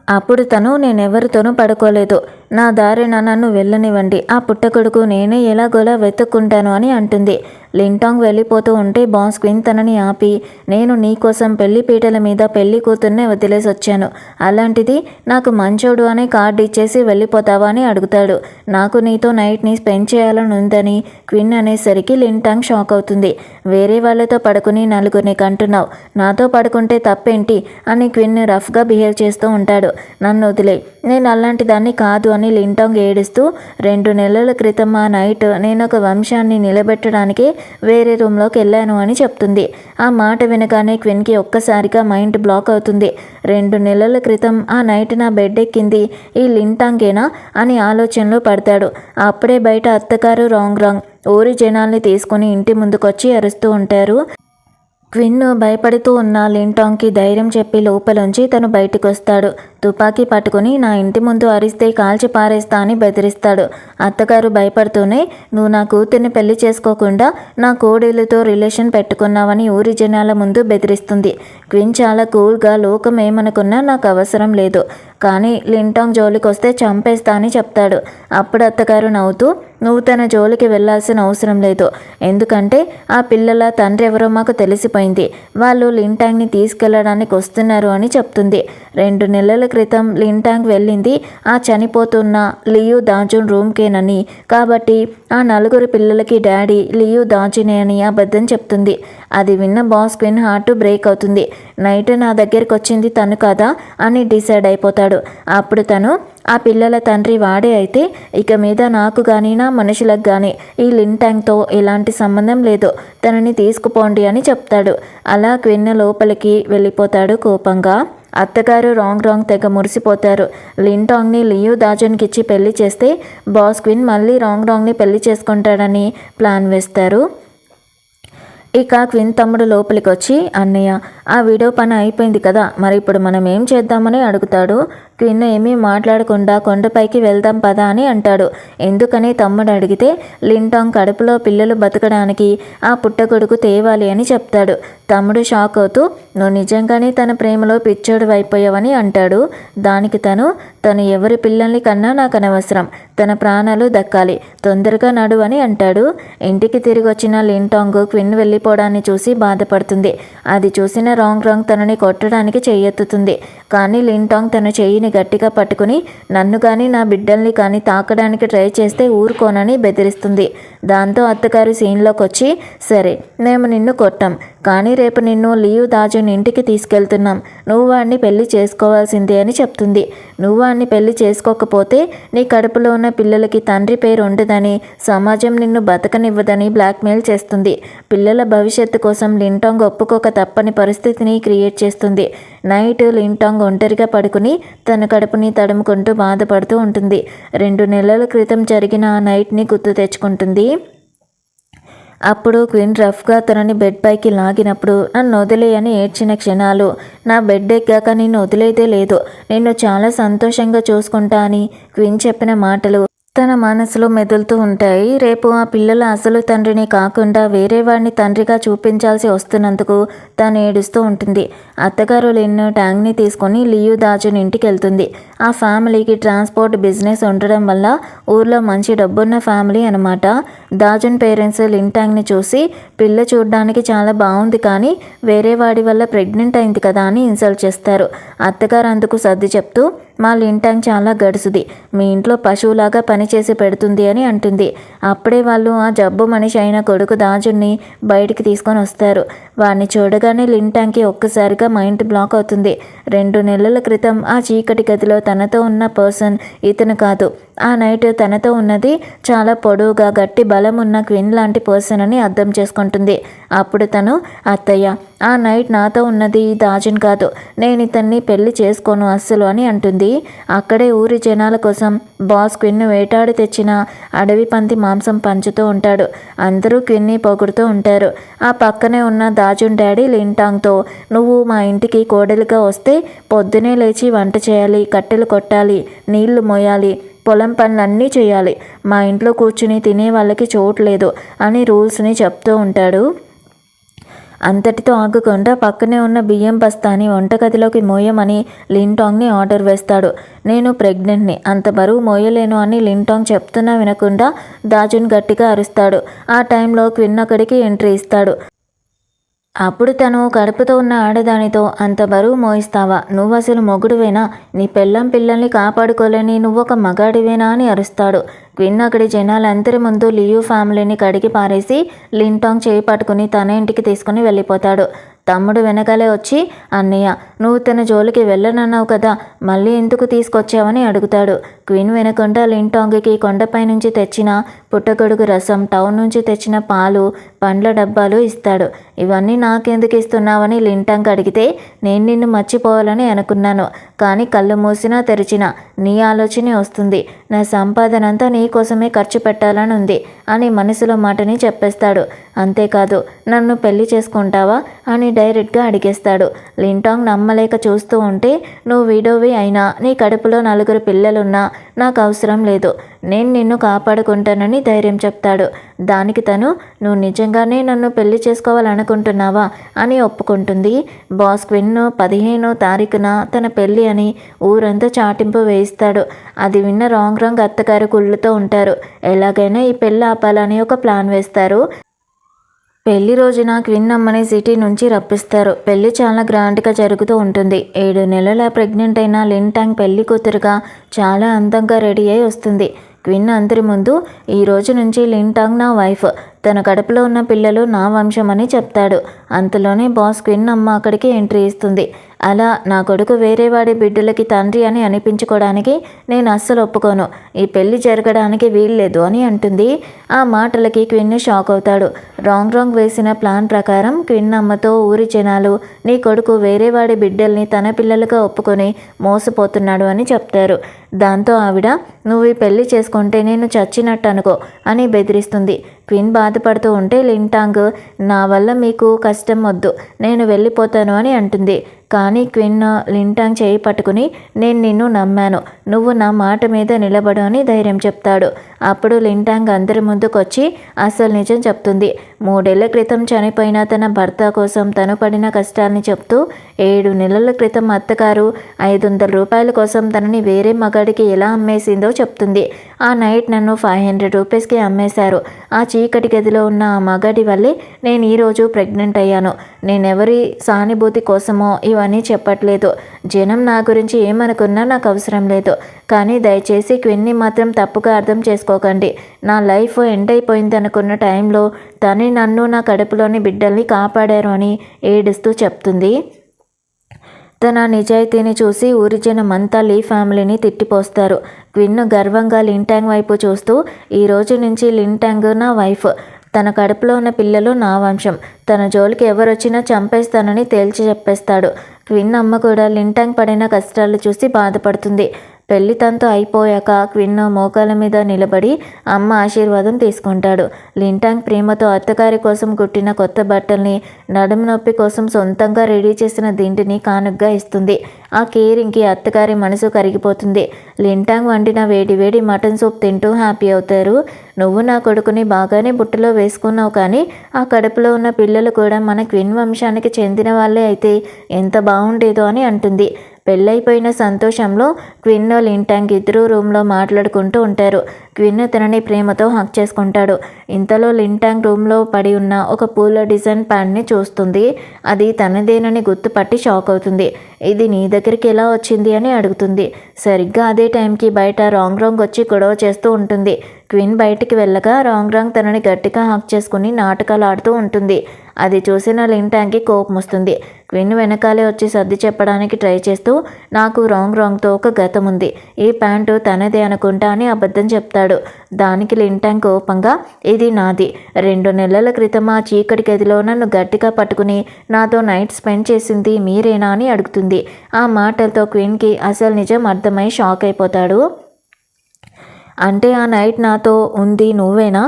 అప్పుడు తను నేనెవరితోనూ పడుకోలేదు, నా దారిన నన్ను వెళ్ళనివ్వండి, ఆ పుట్టకొడుకు నేనే ఎలాగోలా వెతుక్కుంటాను అని అంటుంది. లింటాంగ్ వెళ్ళిపోతూ ఉంటే బాస్ క్విన్ తనని ఆపి నేను నీకోసం పెళ్లి పీటల మీద పెళ్లి కూతుర్నే వదిలేసి వచ్చాను, అలాంటిది నాకు మంచోడు అనే కార్డు ఇచ్చేసి వెళ్ళిపోతావా అని అడుగుతాడు. నాకు నీతో నైట్ని స్పెండ్ చేయాలని ఉందని క్విన్ అనేసరికి లింటాంగ్ షాక్ అవుతుంది. వేరే వాళ్ళతో పడుకుని 4 కంటున్నావు, నాతో పడుకుంటే తప్పేంటి అని క్విన్ రఫ్గా బిహేవ్ చేస్తూ ఉంటాడు. నన్ను వదిలే, నేను అలాంటి దాన్ని కాదు అని లింటాంగ్ ఏడుస్తూ 2 నెలల క్రితం ఆ నైట్ నేను ఒక వంశాన్ని నిలబెట్టడానికి వేరే రూమ్లోకి వెళ్ళాను అని చెప్తుంది. ఆ మాట వినగానే క్విన్కి ఒక్కసారిగా మైండ్ బ్లాక్ అవుతుంది. 2 నెలల క్రితం ఆ నైట్ నా బెడ్ ఎక్కింది ఈ లింటాంగేనా అని ఆలోచనలో పడతాడు. అప్పుడే బయట అత్తగారు రాంగ్ ఊరి జనాల్ని తీసుకుని ఇంటి ముందుకొచ్చి అరుస్తూ ఉంటారు. క్విన్ భయపడుతూ ఉన్న లింటాంగ్కి ధైర్యం చెప్పి లోపలుంచి తను బయటకు వస్తాడు. తుపాకీ పట్టుకుని నా ఇంటి ముందు అరిస్తే కాల్చి పారేస్తా అని బెదిరిస్తాడు. అత్తగారు భయపడుతూనే నువ్వు నా కూతుర్ని పెళ్లి చేసుకోకుండా నా కోడీలతో రిలేషన్ పెట్టుకున్నావని ఊరి జనాల ముందు బెదిరిస్తుంది. క్విన్ చాలా కూల్గా లోకం ఏమనుకున్నా నాకు అవసరం లేదు, కానీ లింటాంగ్ జోలికి వస్తే చంపేస్తా అని చెప్తాడు. అప్పుడు అత్తగారు నవ్వుతూ నువ్వు తన జోలికి వెళ్లాల్సిన అవసరం లేదు, ఎందుకంటే ఆ పిల్లల తండ్రి ఎవరో మాకు తెలిసిపోయింది, వాళ్ళు లింటాంగ్ని తీసుకెళ్లడానికి వస్తున్నారు అని చెప్తుంది. 2 నెలల క్రితం లింటాంగ్ వెళ్ళింది ఆ చనిపోతున్న లియు దాజున్ రూమ్కేనని, కాబట్టి ఆ 4 పిల్లలకి డాడీ లియు దాజునే అని అబద్ధం చెప్తుంది. అది విన్న బాస్ క్విన్ హార్ట్ బ్రేక్ అవుతుంది. నైట్ నా దగ్గరికి వచ్చింది తను కదా అని డిసైడ్ అయిపోతాడు. అప్పుడు తను ఆ పిల్లల తండ్రి వాడే అయితే ఇక మీద నాకు కానీ నా మనుషులకు కానీ ఈ లింటాంగ్తో ఎలాంటి సంబంధం లేదు, తనని తీసుకుపోండి అని చెప్తాడు. అలా క్విన్ లోపలికి వెళ్ళిపోతాడు కోపంగా. అత్తగారు రాంగ్ తెగ మురిసిపోతారు. లింటాంగ్ని లియు దాజన్కి ఇచ్చి పెళ్లి చేస్తే బాస్ క్విన్ మళ్ళీ రాంగ్ని పెళ్లి చేసుకుంటాడని ప్లాన్ వేస్తారు. ఇక క్విన్ తమ్ముడు లోపలికి వచ్చి, అన్నయ్య ఆ వీడియో పని అయిపోయింది కదా, మరి ఇప్పుడు మనం ఏం చేద్దామని అడుగుతాడు. క్విన్ ఏమీ మాట్లాడకుండా కొండపైకి వెళ్దాం పదా అని అంటాడు. ఎందుకని తమ్ముడు అడిగితే, లింటాంగ్ కడుపులో పిల్లలు బతకడానికి ఆ పుట్టగొడుగు తేవాలి అని చెప్తాడు. తమ్ముడు షాక్ అవుతూ, నువ్వు నిజంగానే తన ప్రేమలో పిచ్చోడు అయిపోయావని అంటాడు. దానికి తను ఎవరి పిల్లల్ని కన్నా నాకు అనవసరం, తన ప్రాణాలు దక్కాలి, తొందరగా నడు అని అంటాడు. ఇంటికి తిరిగి వచ్చిన లింటాంగ్ క్విన్ వెళ్ళిపోవడాన్ని చూసి బాధపడుతుంది. అది చూసిన రాంగ్ తనని కొట్టడానికి చెయ్యెత్తుతుంది. కానీ లింటాంగ్ తన చెయ్యిని గట్టిగా పట్టుకుని, నన్ను కానీ నా బిడ్డల్ని కానీ తాకడానికి ట్రై చేస్తే ఊరుకోనని బెదిరిస్తుంది. దాంతో అత్తగారు సీన్లోకి వచ్చి, సరే మేము నిన్ను కొట్టాం, కానీ రేపు నిన్ను లియు దాజుని ఇంటికి తీసుకెళ్తున్నాం, నువ్వు వాడిని పెళ్లి చేసుకోవాల్సిందే అని చెప్తుంది. నువ్వు వాడిని పెళ్లి చేసుకోకపోతే నీ కడుపులో ఉన్న పిల్లలకి తండ్రి పేరు ఉండదని, సమాజం నిన్ను బతకనివ్వదని బ్లాక్మెయిల్ చేస్తుంది. పిల్లల భవిష్యత్తు కోసం లింటాంగ్ ఒప్పుకోక తప్పని పరిస్థితిని క్రియేట్ చేస్తుంది. నైట్ లింటాంగ్ ఒంటరిగా పడుకుని తన కడుపుని తడుముకుంటూ బాధపడుతూ ఉంటుంది. 2 నెలల క్రితం జరిగిన ఆ నైట్ని గుర్తు తెచ్చుకుంటుంది. అప్పుడు క్విన్ రఫ్గా తనని బెడ్ పైకి లాగినప్పుడు, నన్ను వదిలేయని ఏడ్చిన క్షణాలు. నా బెడ్ ఎక్కాక నిన్ను వదిలేదే లేదు, నిన్ను చాలా సంతోషంగా చూసుకుంటా అని క్విన్ చెప్పిన మాటలు తన మనసులో మెదులుతూ ఉంటాయి. రేపు ఆ పిల్లల అసలు తండ్రిని కాకుండా వేరే వాడిని తండ్రిగా చూపించాల్సి వస్తున్నందుకు తను ఏడుస్తూ ఉంటుంది. అత్తగారు లిన్ ట్యాంక్ని తీసుకొని లియు దాజుని ఇంటికి వెళ్తుంది. ఆ ఫ్యామిలీకి ట్రాన్స్పోర్ట్ బిజినెస్ ఉండడం వల్ల ఊర్లో మంచి డబ్బున్న ఫ్యామిలీ అనమాట. దాజున్ పేరెంట్స్ లిన్ ట్యాంక్ని చూసి, పిల్ల చూడడానికి చాలా బాగుంది కానీ వేరే వాడి వల్ల ప్రెగ్నెంట్ అయింది కదా అని ఇన్సల్ట్ చేస్తారు. అత్తగారు అందుకు సర్ది చెప్తూ, మా లిన్ ట్యాంక్ చాలా గడుసుది, మీ ఇంట్లో పశువులాగా పనిచేసి పెడుతుంది అని అంటుంది. అప్పుడే వాళ్ళు ఆ జబ్బు మనిషి అయిన కొడుకు దాజుని బయటికి తీసుకొని వస్తారు. వాడిని చూడగానే లిన్ ట్యాంక్కి ఒక్కసారిగా మైండ్ బ్లాక్ అవుతుంది. 2 నెలల క్రితం ఆ చీకటి గదిలో తనతో ఉన్న పర్సన్ ఇతను కాదు. ఆ నైట్ తనతో ఉన్నది చాలా పొడవుగా గట్టి బలం ఉన్న క్విన్ లాంటి పర్సన్ అని అర్థం చేసుకుంటుంది. అప్పుడు తను, అత్తయ్య ఆ నైట్ నాతో ఉన్నది దాజున్ కాదు, నేను ఇతన్ని పెళ్లి చేసుకోను అస్సలు అని అంటుంది. అక్కడే ఊరి జనాల కోసం బాస్ క్విన్ వేటాడి తెచ్చిన అడవి పంది మాంసం పంచుతూ ఉంటాడు. అందరూ క్విన్ని పొగుడుతూ ఉంటారు. ఆ పక్కనే ఉన్న దాజున్ డాడీ లింటాంగ్తో, నువ్వు మా ఇంటికి కోడలిగా వస్తే పొద్దునే లేచి వంట చేయాలి, కట్టెలు కొట్టాలి, నీళ్లు మోయాలి, పొలం పనులన్నీ చేయాలి, మా ఇంట్లో కూర్చుని తినే వాళ్ళకి చోటు లేదు అని రూల్స్ని చెప్తూ ఉంటాడు. అంతటితో ఆగకుండా పక్కనే ఉన్న బియ్యం బస్తాని వంటగదిలోకి మోయమని లింటాంగ్ని ఆర్డర్ వేస్తాడు. నేను ప్రెగ్నెంట్ని, అంత బరువు మోయలేను అని లింటాంగ్ చెప్తున్నా వినకుండా దాజున్ గట్టిగా అరుస్తాడు. ఆ టైంలో క్విన్ అక్కడికి ఎంట్రీ ఇస్తాడు. అప్పుడు తను కడుపుతో ఉన్న ఆడదానితో, అంత బరువు మోయిస్తావా, నువ్వు అసలు మొగుడువేనా, నీ పెళ్ళం పిల్లల్ని కాపాడుకోలేని నువ్వొక మగాడివేనా అని అరుస్తాడు. క్విన్ అక్కడి జనాలందరి ముందు లియు ఫ్యామిలీని కడిగి పారేసి లింటాంగ్ చేయి పట్టుకుని తన ఇంటికి తీసుకుని వెళ్ళిపోతాడు. తమ్ముడు వెనకాలే వచ్చి, అన్నయ్య నువ్వు తన జోలికి వెళ్ళనన్నావు కదా, మళ్ళీ ఎందుకు తీసుకొచ్చావని అడుగుతాడు. క్విన్ వినకుండా లింటాంగ్కి కొండపై నుంచి తెచ్చిన పుట్టగొడుగు రసం, టౌన్ నుంచి తెచ్చిన పాలు, పండ్ల డబ్బాలు ఇస్తాడు. ఇవన్నీ నాకెందుకు ఇస్తున్నావని లింటాంగ్ అడిగితే, నేను నిన్ను మర్చిపోవాలని అనుకున్నాను, కానీ కళ్ళు మూసినా తెరిచినా నీ ఆలోచనే వస్తుంది, నా సంపాదన అంతా నీ కోసమే ఖర్చు పెట్టాలని ఉంది అని మనసులో మాటని చెప్పేస్తాడు. అంతేకాదు, నన్ను పెళ్లి చేసుకుంటావా అని డైరెక్ట్గా అడిగేస్తాడు. లింటాంగ్ నమ్మలేక చూస్తూ ఉంటే, నువ్వు విడోవి అయినా నీ కడుపులో 4 పిల్లలున్నా నాకు అవసరం లేదు, నేను నిన్ను కాపాడుకుంటానని ధైర్యం చెప్తాడు. దానికి తను, నువ్వు నిజంగానే నన్ను పెళ్లి చేసుకోవాలనుకుంటున్నావా అని ఒప్పుకుంటుంది. బాస్ క్విన్ 15వ తారీఖున తన పెళ్ళి అని ఊరంతా చాటింపు వేయిస్తాడు. అది విన్న రాంగ్ అత్తగారు కుళ్ళుతో ఉంటారు. ఎలాగైనా ఈ పెళ్ళి ఆపాలని ఒక ప్లాన్ వేస్తారు. పెళ్లి రోజున క్విన్ అమ్మని సిటీ నుంచి రప్పిస్తారు. పెళ్లి చాలా గ్రాండ్గా జరుగుతూ ఉంటుంది. 7 నెలల ప్రెగ్నెంట్ అయిన లింటాంగ్ పెళ్లి కూతురుగా చాలా అందంగా రెడీ అయి వస్తుంది. క్విన్ అందరి ముందు, ఈ రోజు నుంచి లింటాంగ్ నా వైఫ్, తన కడుపులో ఉన్న పిల్లలు నా వంశం అని చెప్తాడు. అంతలోనే బాస్ క్విన్ అమ్మ అక్కడికి ఎంట్రీ ఇస్తుంది. అలా నా కొడుకు వేరే వాడి బిడ్డలకి తండ్రి అని అనిపించుకోవడానికి నేను అస్సలు ఒప్పుకోను, ఈ పెళ్లి జరగడానికి వీల్లేదు అని అంటుంది. ఆ మాటలకి క్విన్ షాక్ అవుతాడు. రాంగ్ వేసిన ప్లాన్ ప్రకారం క్విన్ అమ్మతో ఊరి జనాలు, నీ కొడుకు వేరే వాడి బిడ్డల్ని తన పిల్లలుగా ఒప్పుకొని మోసపోతున్నాడు అని చెప్తారు. దాంతో ఆవిడ, నువ్వు ఈ పెళ్లి చేసుకుంటే నేను చచ్చినట్టు అనుకో అని బెదిరిస్తుంది. క్విన్ బాధ బాధపడుతూ ఉంటే లింటాంగ్ నా వల్ల మీకు కష్టం వద్దు, నేను వెళ్ళిపోతాను అని అంటుంది. కానీ క్విన్ లింటాంగ్ చేయి పట్టుకుని నేను నిన్ను నమ్మాను, నువ్వు నా మాట మీద నిలబడు అని ధైర్యం చెప్తాడు. అప్పుడు లింటాంగ్ అందరి ముందుకొచ్చి అసలు నిజం చెప్తుంది. 3 ఏళ్ల క్రితం చనిపోయిన తన భర్త కోసం తను పడిన కష్టాన్ని చెప్తూ 7 నెలల క్రితం అత్తగారు 500 రూపాయల కోసం తనని వేరే మగాడికి ఎలా అమ్మేసిందో చెప్తుంది. ఆ నైట్ నన్ను 500 రూపీస్కి అమ్మేశారు. ఆ చీకటి గదిలో ఉన్న ఆ మగాడి వల్లే నేను ఈరోజు ప్రెగ్నెంట్ అయ్యాను. నేనెవరి సానుభూతి కోసమో ఇవన్నీ చెప్పట్లేదు. జనం నా గురించి ఏమనుకున్నా నాకు అవసరం లేదు. కానీ దయచేసి క్విన్ని మాత్రం తప్పుగా అర్థం చేసుకోకండి. నా లైఫ్ ఎండ్ అయిపోయింది అనుకున్న టైంలో తను నన్ను, నా కడుపులోని బిడ్డల్ని కాపాడారు అని ఏడుస్తూ చెప్తుంది. తన నిజాయితీని చూసి ఊరి జనమంతా లీ ఫ్యామిలీని తిట్టిపోస్తారు. క్విన్ గర్వంగా లింటాంగ్ వైపు చూస్తూ ఈ రోజు నుంచి లింటాంగ్ నా వైఫ్, తన కడుపులో ఉన్న పిల్లలు నా వంశం, తన జోలికి ఎవరొచ్చినా చంపేస్తానని తేల్చి చెప్పేస్తాడు. క్విన్ అమ్మ కూడా లింటాంగ్ పడిన కష్టాలు చూసి బాధపడుతుంది. పెళ్లి తంతు అయిపోయాక క్విన్ మోకాల మీద నిలబడి అమ్మ ఆశీర్వాదం తీసుకుంటాడు. లింటాంగ్ ప్రేమతో అత్తగారి కోసం కుట్టిన కొత్త బట్టల్ని, నడుము నొప్పి కోసం సొంతంగా రెడీ చేసిన దిండిని కానుగ్గా ఇస్తుంది. ఆ కేరింగ్కి అత్తగారి మనసు కరిగిపోతుంది. లింటాంగ్ వండిన వేడి వేడి మటన్ సూప్ తింటూ హ్యాపీ అవుతారు. నువ్వు నా కొడుకుని బాగానే బుట్టలో వేసుకున్నావు, కానీ ఆ కడుపులో ఉన్న పిల్లలు కూడా మన క్విన్ వంశానికి చెందిన వాళ్ళే అయితే ఎంత బాగుండేదో అని అంటుంది. పెళ్ళైపోయిన సంతోషంలో క్విన్ లింటాంగ్ ఇద్దరూ రూమ్లో మాట్లాడుకుంటూ ఉంటారు. క్విన్ తనని ప్రేమతో హక్ చేసుకుంటాడు. ఇంతలో లింటాంగ్ రూమ్లో పడి ఉన్న ఒక పూల డిజైన్ ప్యాంట్ని చూస్తుంది. అది తనదేనని గుర్తుపట్టి షాక్ అవుతుంది. ఇది నీ దగ్గరికి ఎలా వచ్చింది అని అడుగుతుంది. సరిగ్గా అదే టైంకి బయట రాంగ్ వచ్చి గొడవ చేస్తూ ఉంటుంది. క్విన్ బయటికి వెళ్ళగా రాంగ్ తనని గట్టిగా హక్ చేసుకుని నాటకాలు ఆడుతూ ఉంటుంది. అది చూసిన లింటాంగ్కి కోపం వస్తుంది. క్విన్ వెనకాలే వచ్చి సర్ది చెప్పడానికి ట్రై చేస్తూ నాకు రాంగ్తో ఒక గతం ఉంది, ఈ ప్యాంటు తనదే అనుకుంటా అని అబద్ధం చెప్తాడు. దానికి లింటాంగ్ కోపంగా ఇది నాది, 2 నెలల క్రితం ఆ చీకటి గదిలో నన్ను గట్టిగా పట్టుకుని నాతో నైట్ స్పెండ్ చేసింది మీరేనా అని అడుగుతుంది. ఆ మాటలతో క్విన్కి అసలు నిజం అర్థమై షాక్ అయిపోతాడు. అంటే ఆ నైట్ నాతో ఉంది నువ్వేనా,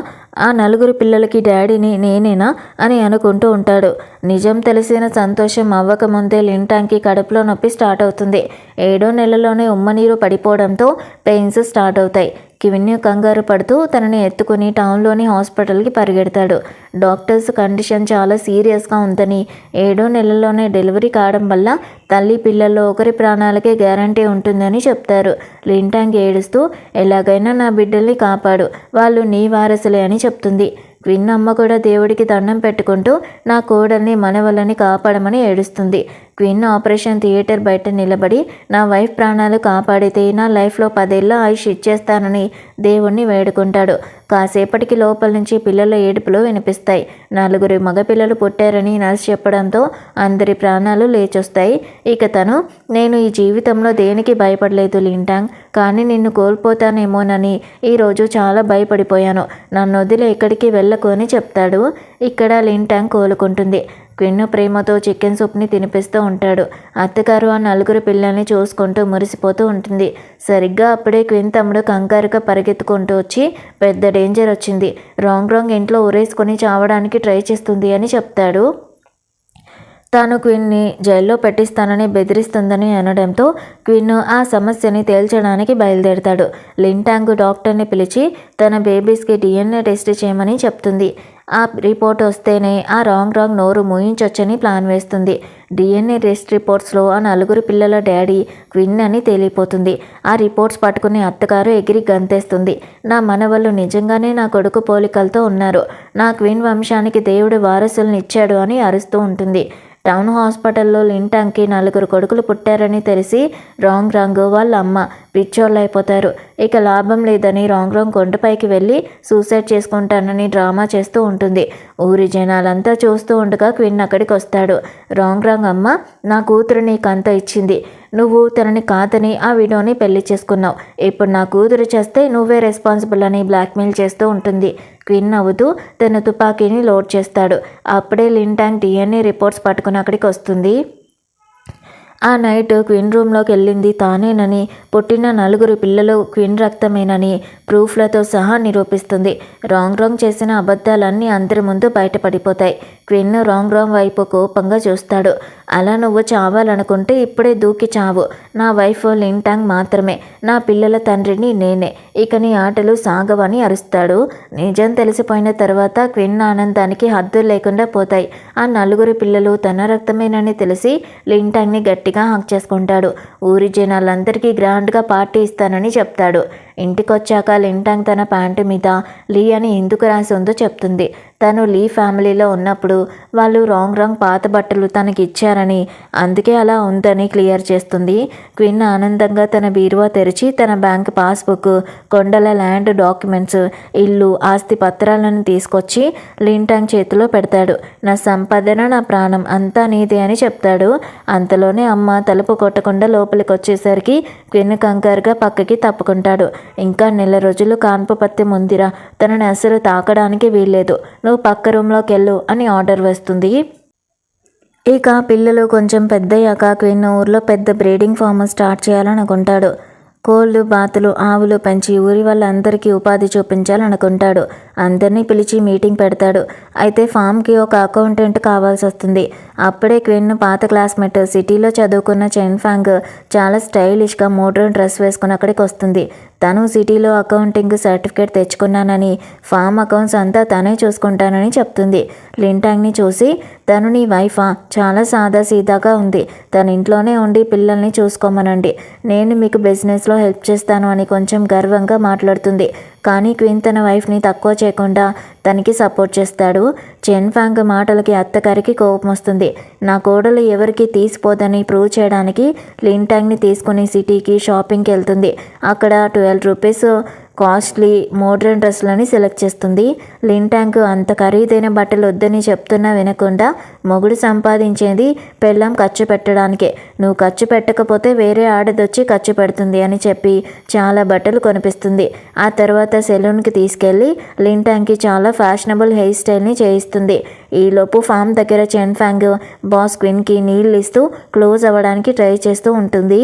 ఆ 4 పిల్లలకి డాడీని నేనేనా అని అనుకుంటూ ఉంటాడు. నిజం తెలిసిన సంతోషం అవ్వకముందే లింటాంగ్కి కడుపులో నొప్పి స్టార్ట్ అవుతుంది. 7వ నెలలోనే ఉమ్మనీరు పడిపోవడంతో పెయిన్స్ స్టార్ట్ అవుతాయి. క్విన్ కంగారు పడుతూ తనని ఎత్తుకుని టౌన్లోని హాస్పిటల్కి పరిగెడతాడు. డాక్టర్స్ కండిషన్ చాలా సీరియస్గా ఉందని, 7వ నెలలోనే డెలివరీ కావడం వల్ల తల్లి పిల్లల్లో ఒకరి ప్రాణాలకే గ్యారంటీ ఉంటుందని చెప్తారు. లింటాంగ్ ఏడుస్తూ ఎలాగైనా నా బిడ్డల్ని కాపాడు, వాళ్ళు నీ వారసులే అని చెప్తుంది. క్విన్ అమ్మ కూడా దేవుడికి దండం పెట్టుకుంటూ నా కోడల్ని మనవలని కాపాడమని ఏడుస్తుంది. క్విన్ ఆపరేషన్ థియేటర్ బయట నిలబడి నా వైఫ్ ప్రాణాలు కాపాడితే నా లైఫ్లో 10 ఏళ్ళ ఆయుష్ ఇచ్చేస్తానని దేవుణ్ణి వేడుకుంటాడు. కాసేపటికి లోపల నుంచి పిల్లల ఏడుపులు వినిపిస్తాయి. 4 మగపిల్లలు పుట్టారని నర్స్ చెప్పడంతో అందరి ప్రాణాలు లేచొస్తాయి. ఇక తను నేను ఈ జీవితంలో దేనికి భయపడలేదు లింటాంగ్, కానీ నిన్ను కోల్పోతానేమోనని ఈరోజు చాలా భయపడిపోయాను, నన్ను వదిలి ఎక్కడికి వెళ్ళకు అని చెప్తాడు. ఇక్కడ లింటాంగ్ కోలుకుంటుంది. క్విన్ ప్రేమతో చికెన్ సూప్ని తినిపిస్తూ ఉంటాడు. అత్తగారు ఆ 4 పిల్లల్ని చూసుకుంటూ మురిసిపోతూ ఉంటుంది. సరిగ్గా అప్పుడే క్విన్ తమ్ముడు కంగారుగా పరిగెత్తుకుంటూ వచ్చి పెద్ద డేంజర్ వచ్చింది, రాంగ్ ఇంట్లో ఉరేసుకొని చావడానికి ట్రై చేస్తుంది అని చెప్తాడు. తాను క్విన్ని జైల్లో పెట్టిస్తానని బెదిరిస్తుందని అనడంతో క్విన్ ఆ సమస్యని తేల్చడానికి బయలుదేరతాడు. లింటాంగ్ డాక్టర్ని పిలిచి తన బేబీస్కి DNA టెస్ట్ చేయమని చెప్తుంది. ఆ రిపోర్ట్ వస్తేనే ఆ రాంగ్ నోరు మూయించొచ్చని ప్లాన్ వేస్తుంది. DNA టెస్ట్ రిపోర్ట్స్లో ఆ 4 పిల్లల డాడీ క్విన్ అని తేలిపోతుంది. ఆ రిపోర్ట్స్ పట్టుకుని అత్తగారు ఎగిరి గంతేస్తుంది. నా మనవళ్ళు నిజంగానే నా కొడుకు పోలికలతో ఉన్నారు, నా క్విన్ వంశానికి దేవుడు వారసుల్ని ఇచ్చాడు అని అరుస్తూ ఉంటుంది. టౌన్ హాస్పిటల్లో లింటాంగ్కి 4 కొడుకులు పుట్టారని తెలిసి రాంగ్ వాళ్ళ అమ్మ పిచ్చోళ్ళైపోతారు. ఇక లాభం లేదని రాంగ్ కొండపైకి వెళ్ళి సూసైడ్ చేసుకుంటానని డ్రామా చేస్తూ ఉంటుంది. ఊరి జనాలంతా చూస్తూ ఉండగా క్విన్ అక్కడికి వస్తాడు. రాంగ్ అమ్మ నా కూతురు నీకంత ఇచ్చింది, నువ్వు తనని కాదని ఆ విడోని పెళ్లి చేసుకున్నావు, ఇప్పుడు నా కూతురు చేస్తే నువ్వే రెస్పాన్సిబుల్ అని బ్లాక్మెయిల్ చేస్తూ ఉంటుంది. క్విన్ నవ్వుతూ తన తుపాకీని లోడ్ చేస్తాడు. అప్పుడే లింటాంగ్ DNA రిపోర్ట్స్ పట్టుకుని అక్కడికి వస్తుంది. ఆ నైట్ క్విన్ రూమ్లోకి వెళ్ళింది తానేనని, పుట్టిన 4 పిల్లలు క్విన్ రక్తమేనని ప్రూఫ్లతో సహా నిరూపిస్తుంది. రాంగ్ చేసిన అబద్ధాలన్నీ అందరి ముందు బయటపడిపోతాయి. క్విన్ రాంగ్ వైపు కోపంగా చూస్తాడు. అలా నువ్వు చావాలనుకుంటే ఇప్పుడే దూకి చావు. నా వైఫ్ లింటాంగ్ మాత్రమే, నా పిల్లల తండ్రిని నేనే. ఇక నీ ఆటలు సాగవని అరుస్తాడు. నిజం తెలిసిపోయిన తర్వాత క్విన్ ఆనందానికి హద్దులు లేకుండా పోతాయి. ఆ 4 పిల్లలు తన రక్తమేనని తెలిసి లింటాంగ్ని గట్టిగా హక్ చేసుకుంటాడు. ఊరి జనాలందరికీ గ్రాండ్గా పార్టీ ఇస్తానని చెప్తాడు. ఇంటికొచ్చాక లింటాంగ్ తన ప్యాంటు మీద లీ అని ఎందుకు రాసి ఉందో చెప్తుంది. తను లీ ఫ్యామిలీలో ఉన్నప్పుడు వాళ్ళు రాంగ్ పాత బట్టలు తనకి ఇచ్చారని, అందుకే అలా ఉందని క్లియర్ చేస్తుంది. క్విన్ ఆనందంగా తన బీరువా తెరిచి తన బ్యాంక్ పాస్బుక్, కొండల ల్యాండ్ డాక్యుమెంట్స్, ఇల్లు, ఆస్తి పత్రాలను తీసుకొచ్చి లింటాంగ్ చేతిలో పెడతాడు. నా సంపాదన, నా ప్రాణం అంతా నీదే అని చెప్తాడు. అంతలోనే అమ్మ తలుపు కొట్టకుండా లోపలికి వచ్చేసరికి క్విన్ కంగారుగా పక్కకి తప్పుకుంటాడు. ఇంకా నెల రోజులు కాన్పు పత్తి ముందిరా, తనని అసలు తాకడానికి వీల్లేదు, నువ్వు పక్క రూమ్లోకి వెళ్ళు అని ఆర్డర్ వేస్తుంది. ఇక పిల్లలు కొంచెం పెద్దయ్యాక క్విన్ ఊర్లో పెద్ద బ్రీడింగ్ ఫామ్ స్టార్ట్ చేయాలనుకుంటాడు. కోళ్ళు, బాతులు, ఆవులు పెంచి ఊరి వాళ్ళందరికీ ఉపాధి చూపించాలనుకుంటాడు. అందరినీ పిలిచి మీటింగ్ పెడతాడు. అయితే ఫామ్కి ఒక అకౌంటెంట్ కావాల్సి వస్తుంది. అప్పుడే క్విన్ పాత క్లాస్మేట్ సిటీలో చదువుకున్న చెన్ ఫాంగ్ చాలా స్టైలిష్గా మోడ్రన్ డ్రెస్ వేసుకుని అక్కడికి వస్తుంది. తను సిటీలో అకౌంటింగ్ సర్టిఫికేట్ తెచ్చుకున్నానని, ఫామ్ అకౌంట్స్ అంతా తనే చూసుకుంటానని చెప్తుంది. లింటాంగ్ని చూసి, తను నీ వైఫా? చాలా సాదాసీదాగా ఉంది, తన ఇంట్లోనే ఉండి పిల్లల్ని చూసుకోమనండి, నేను మీకు బిజినెస్లో హెల్ప్ చేస్తాను అని కొంచెం గర్వంగా మాట్లాడుతుంది. కానీ క్వీన్ తన వైఫ్ని తక్కువ చేయకుండా తనకి సపోర్ట్ చేస్తాడు. చెన్ ఫాంగ్ మాటలకి అత్తగారికి కోపం వస్తుంది. నా కోడలు ఎవరికి తీసిపోదని ప్రూవ్ చేయడానికి లింటాంగ్ని తీసుకుని సిటీకి షాపింగ్కి వెళ్తుంది. అక్కడ 12 రూపీస్ కాస్ట్లీ మోడ్రన్ డ్రెస్సులని సెలెక్ట్ చేస్తుంది. లింటాంగ్ అంత ఖరీదైన బట్టలు వద్దని చెప్తున్నా వినకుండా, మొగుడు సంపాదించేది పెళ్ళాం ఖర్చు పెట్టడానికే, నువ్వు ఖర్చు పెట్టకపోతే వేరే ఆడదొచ్చి ఖర్చు పెడుతుంది అని చెప్పి చాలా బట్టలు కొనిపిస్తుంది. ఆ తర్వాత సెలూన్కి తీసుకెళ్ళి లింటాంగ్కి చాలా ఫ్యాషనబుల్ హెయిర్ స్టైల్ని చేయిస్తుంది. ఈలోపు ఫామ్ దగ్గర చెన్ ఫాంగ్ బాస్ క్విన్కి నీళ్ళు ఇస్తూ క్లోజ్ అవ్వడానికి ట్రై చేస్తూ ఉంటుంది.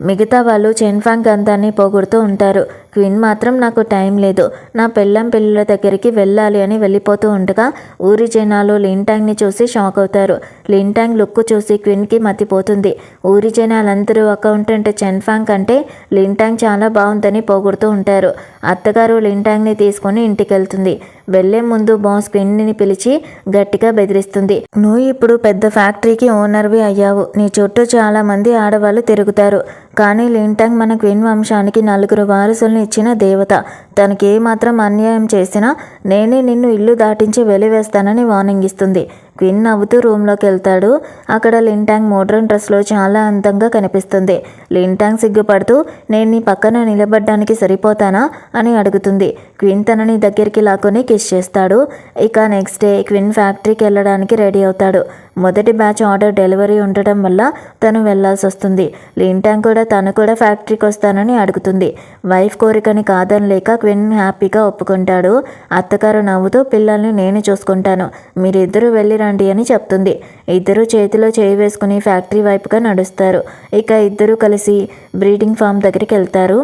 మిగతా వాళ్ళు చెన్ ఫాంగ్ అంతాన్ని పోగొడుతూ ఉంటారు. క్విన్ మాత్రం నాకు టైం లేదు, నా పిల్లల దగ్గరికి వెళ్ళాలి అని వెళ్ళిపోతూ ఉండగా ఊరి జనాలు లింటాంగ్ని చూసి షాక్ అవుతారు. లింటాంగ్ లుక్ చూసి క్విన్కి మతిపోతుంది. ఊరి జనాలందరూ అకౌంటెంట్ చెన్ ఫాంగ్ కంటే లింటాంగ్ చాలా బాగుందని పోగొడుతూ ఉంటారు. అత్తగారు లింటాంగ్ని తీసుకొని ఇంటికి వెళ్తుంది. వెళ్లే ముందు బాస్ క్విన్ని పిలిచి గట్టిగా బెదిరిస్తుంది. నువ్వు ఇప్పుడు పెద్ద ఫ్యాక్టరీకి ఓనర్వి అయ్యావు, నీ చుట్టూ చాలా మంది ఆడవాళ్ళు తిరుగుతారు. కానీ లింటాంగ్ మన క్విన్ వంశానికి 4 వారసుల్ని ఇచ్చిన దేవత, తనకి ఏమాత్రం అన్యాయం చేసినా నేనే నిన్ను ఇల్లు దాటించి వెలివేస్తానని వార్నింగ్ ఇస్తుంది. క్విన్ నవ్వుతూ రూమ్లోకి వెళ్తాడు. అక్కడ లింటాంగ్ మోడ్రన్ డ్రెస్లో చాలా అందంగా కనిపిస్తుంది. లింటాంగ్ సిగ్గుపడుతూ, నేను నీ పక్కన నిలబడ్డానికి సరిపోతానా అని అడుగుతుంది. క్విన్ తనని దగ్గరికి లాక్కొని కిస్ చేస్తాడు. ఇక నెక్స్ట్ డే క్విన్ ఫ్యాక్టరీకి వెళ్ళడానికి రెడీ అవుతాడు. మొదటి బ్యాచ్ ఆర్డర్ డెలివరీ ఉండటం వల్ల తను వెళ్లాల్సి వస్తుంది. లింటాంగ్ కూడా తను కూడా ఫ్యాక్టరీకి వస్తానని అడుగుతుంది. వైఫ్ కోరికని కాదనలేక క్విన్ హ్యాపీగా ఒప్పుకుంటాడు. అత్తగారు నవ్వుతూ, పిల్లల్ని నేను చూసుకుంటాను, మీరిద్దరూ వెళ్ళి రండి అని చెప్తుంది. ఇద్దరు చేతిలో చేయి వేసుకుని ఫ్యాక్టరీ వైపుగా నడుస్తారు. ఇక ఇద్దరు కలిసి బ్రీడింగ్ ఫామ్ దగ్గరికి వెళ్తారు.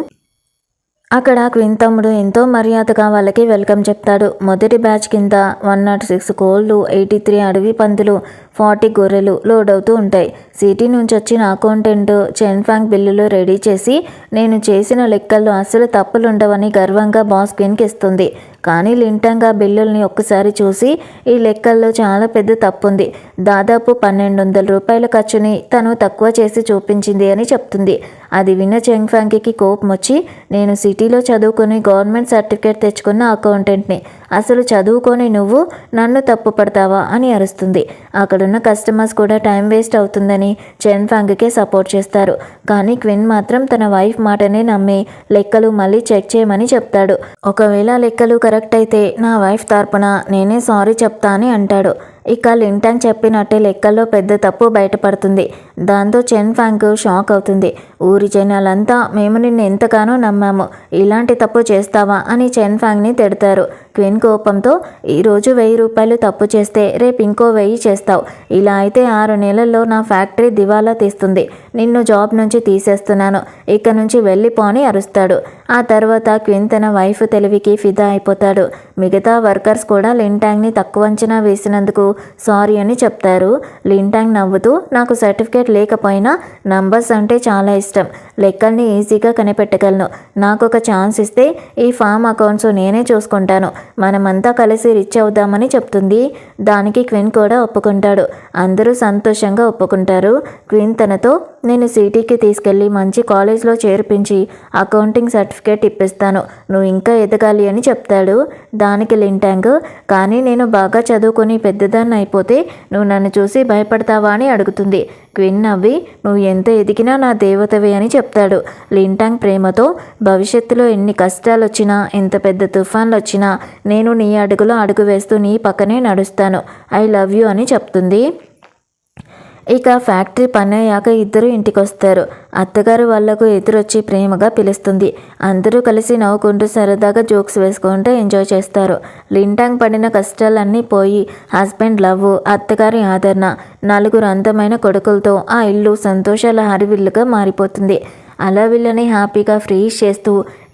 అక్కడ క్విన్ తమ్ముడు ఎంతో మర్యాదగా వాళ్ళకి వెల్కమ్ చెప్తాడు. మొదటి బ్యాచ్ కింద 106 కోళ్ళు, 83 అడవి పందులు, 40 గొర్రెలు లోడ్ అవుతూ ఉంటాయి. సిటీ నుంచి వచ్చిన అకౌంటెంట్ చెన్ ఫాంగ్ బిల్లులు రెడీ చేసి, నేను చేసిన లెక్కల్లో అసలు తప్పులుండవని గర్వంగా బాస్ క్విన్కి ఇస్తుంది. కానీ లింటాంగ్ ఆ బిల్లుల్ని ఒక్కసారి చూసి, ఈ లెక్కల్లో చాలా పెద్ద తప్పుంది, దాదాపు 1200 రూపాయల ఖర్చుని తను తక్కువ చేసి చూపించింది అని చెప్తుంది. అది విన్న చెన్ ఫాంగ్కి కోపం వచ్చి, నేను సిటీలో చదువుకొని గవర్నమెంట్ సర్టిఫికేట్ తెచ్చుకున్న అకౌంటెంట్ని, అసలు చదువుకొని నువ్వు నన్ను తప్పు పడతావా అని అరుస్తుంది. అక్కడున్న కస్టమర్స్ కూడా టైం వేస్ట్ అవుతుందని చెన్ ఫాంగ్కే సపోర్ట్ చేస్తారు. కానీ క్విన్ మాత్రం తన వైఫ్ మాటనే నమ్మి లెక్కలు మళ్ళీ చెక్ చేయమని చెప్తాడు. ఒకవేళ లెక్కలు కరెక్ట్ అయితే నా వైఫ్ తరపున నేనే సారీ చెప్తా అని అంటాడు. ఇక లింటాంగ్ చెప్పినట్టే లెక్కల్లో పెద్ద తప్పు బయటపడుతుంది. దాంతో చెన్ ఫాంగ్ షాక్ అవుతుంది. ఊరి జనాలంతా మేము నిన్ను ఎంతగానో నమ్మాము, ఇలాంటి తప్పు చేస్తావా అని చెన్ ఫాంగ్ని తిడతారు. క్విన్ కోపంతో ఈరోజు 1000 రూపాయలు తప్పు చేస్తే రేపు ఇంకో 1000 చేస్తావు, ఇలా అయితే 6 నెలల్లో నా ఫ్యాక్టరీ దివాలా తీస్తుంది, నిన్ను జాబ్ నుంచి తీసేస్తున్నాను, ఇక నుంచి వెళ్ళిపో అని అరుస్తాడు. ఆ తర్వాత క్విన్ తన వైఫ్ తెలివికి ఫిదా అయిపోతాడు. మిగతా వర్కర్స్ కూడా లింటాంగ్ని తక్కువ అంచనా వేసినందుకు సారీ అని చెప్తారు. లింటాంగ్ నవ్వుతూ నాకు సర్టిఫికేట్ లేకపోయినా నంబర్స్ అంటే చాలా ఇష్టం, లెక్కల్ని ఈజీగా కనిపెట్టగలను, నాకు ఒక ఛాన్స్ ఇస్తే ఈ ఫామ్ అకౌంట్స్ నేనే చూసుకుంటాను, మనమంతా కలిసి రిచ్ అవుదామని చెప్తుంది. దానికి క్విన్ కూడా ఒప్పుకుంటాడు. అందరూ సంతోషంగా ఒప్పుకుంటారు. క్విన్ తనతో నేను సిటీకి తీసుకెళ్ళి మంచి కాలేజ్లో చేర్పించి అకౌంటింగ్ సర్టిఫికేట్ ఇప్పిస్తాను, నువ్వు ఇంకా ఎదగాలి అని చెప్తాడు. దానికి లింటాంగ్ కానీ నేను బాగా చదువుకొని పెద్దదాన్ని అయిపోతే నువ్వు నన్ను చూసి భయపడతావా అని అడుగుతుంది. క్విన్ నవ్వి నువ్వు ఎంత ఎదిగినా నా దేవతవే అని చెప్తాడు. లింటాంగ్ ప్రేమతో భవిష్యత్తులో ఎన్ని కష్టాలు వచ్చినా ఎంత పెద్ద తుఫాన్లు వచ్చినా నేను నీ అడుగులో అడుగు వేస్తూ నీ పక్కనే నడుస్తాను, ఐ లవ్ యూ అని చెప్తుంది. ఇక ఫ్యాక్టరీ పని అయ్యాక ఇద్దరు ఇంటికొస్తారు. అత్తగారు వాళ్లకు ఎదురొచ్చి ప్రేమగా పిలుస్తుంది. అందరూ కలిసి నవ్వుకుంటూ సరదాగా జోక్స్ వేసుకుంటూ ఎంజాయ్ చేస్తారు. లింటాంగ్ పడిన కష్టాలన్నీ పోయి హస్బెండ్ లవ్, అత్తగారి ఆదరణ, 4 అందమైన కొడుకులతో ఆ ఇల్లు సంతోషాల హరివిల్లుగా మారిపోతుంది. అలా వీళ్ళని హ్యాపీగా ఫ్రీజ్ చేస్తూ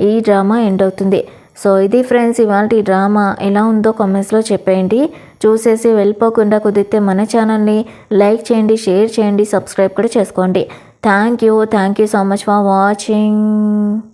ఈ డ్రామా ఎండ్ అవుతుంది. సో ఇది ఫ్రెండ్స్ ఇవాళ ఈ డ్రామా ఎలా ఉందో కామెంట్స్లో చెప్పేయండి. చూసేసి వెళ్ళిపోకుండా కుదిరితే మన ఛానల్ని లైక్ చేయండి, షేర్ చేయండి, సబ్స్క్రైబ్ కూడా చేసుకోండి. Thank you so much for watching.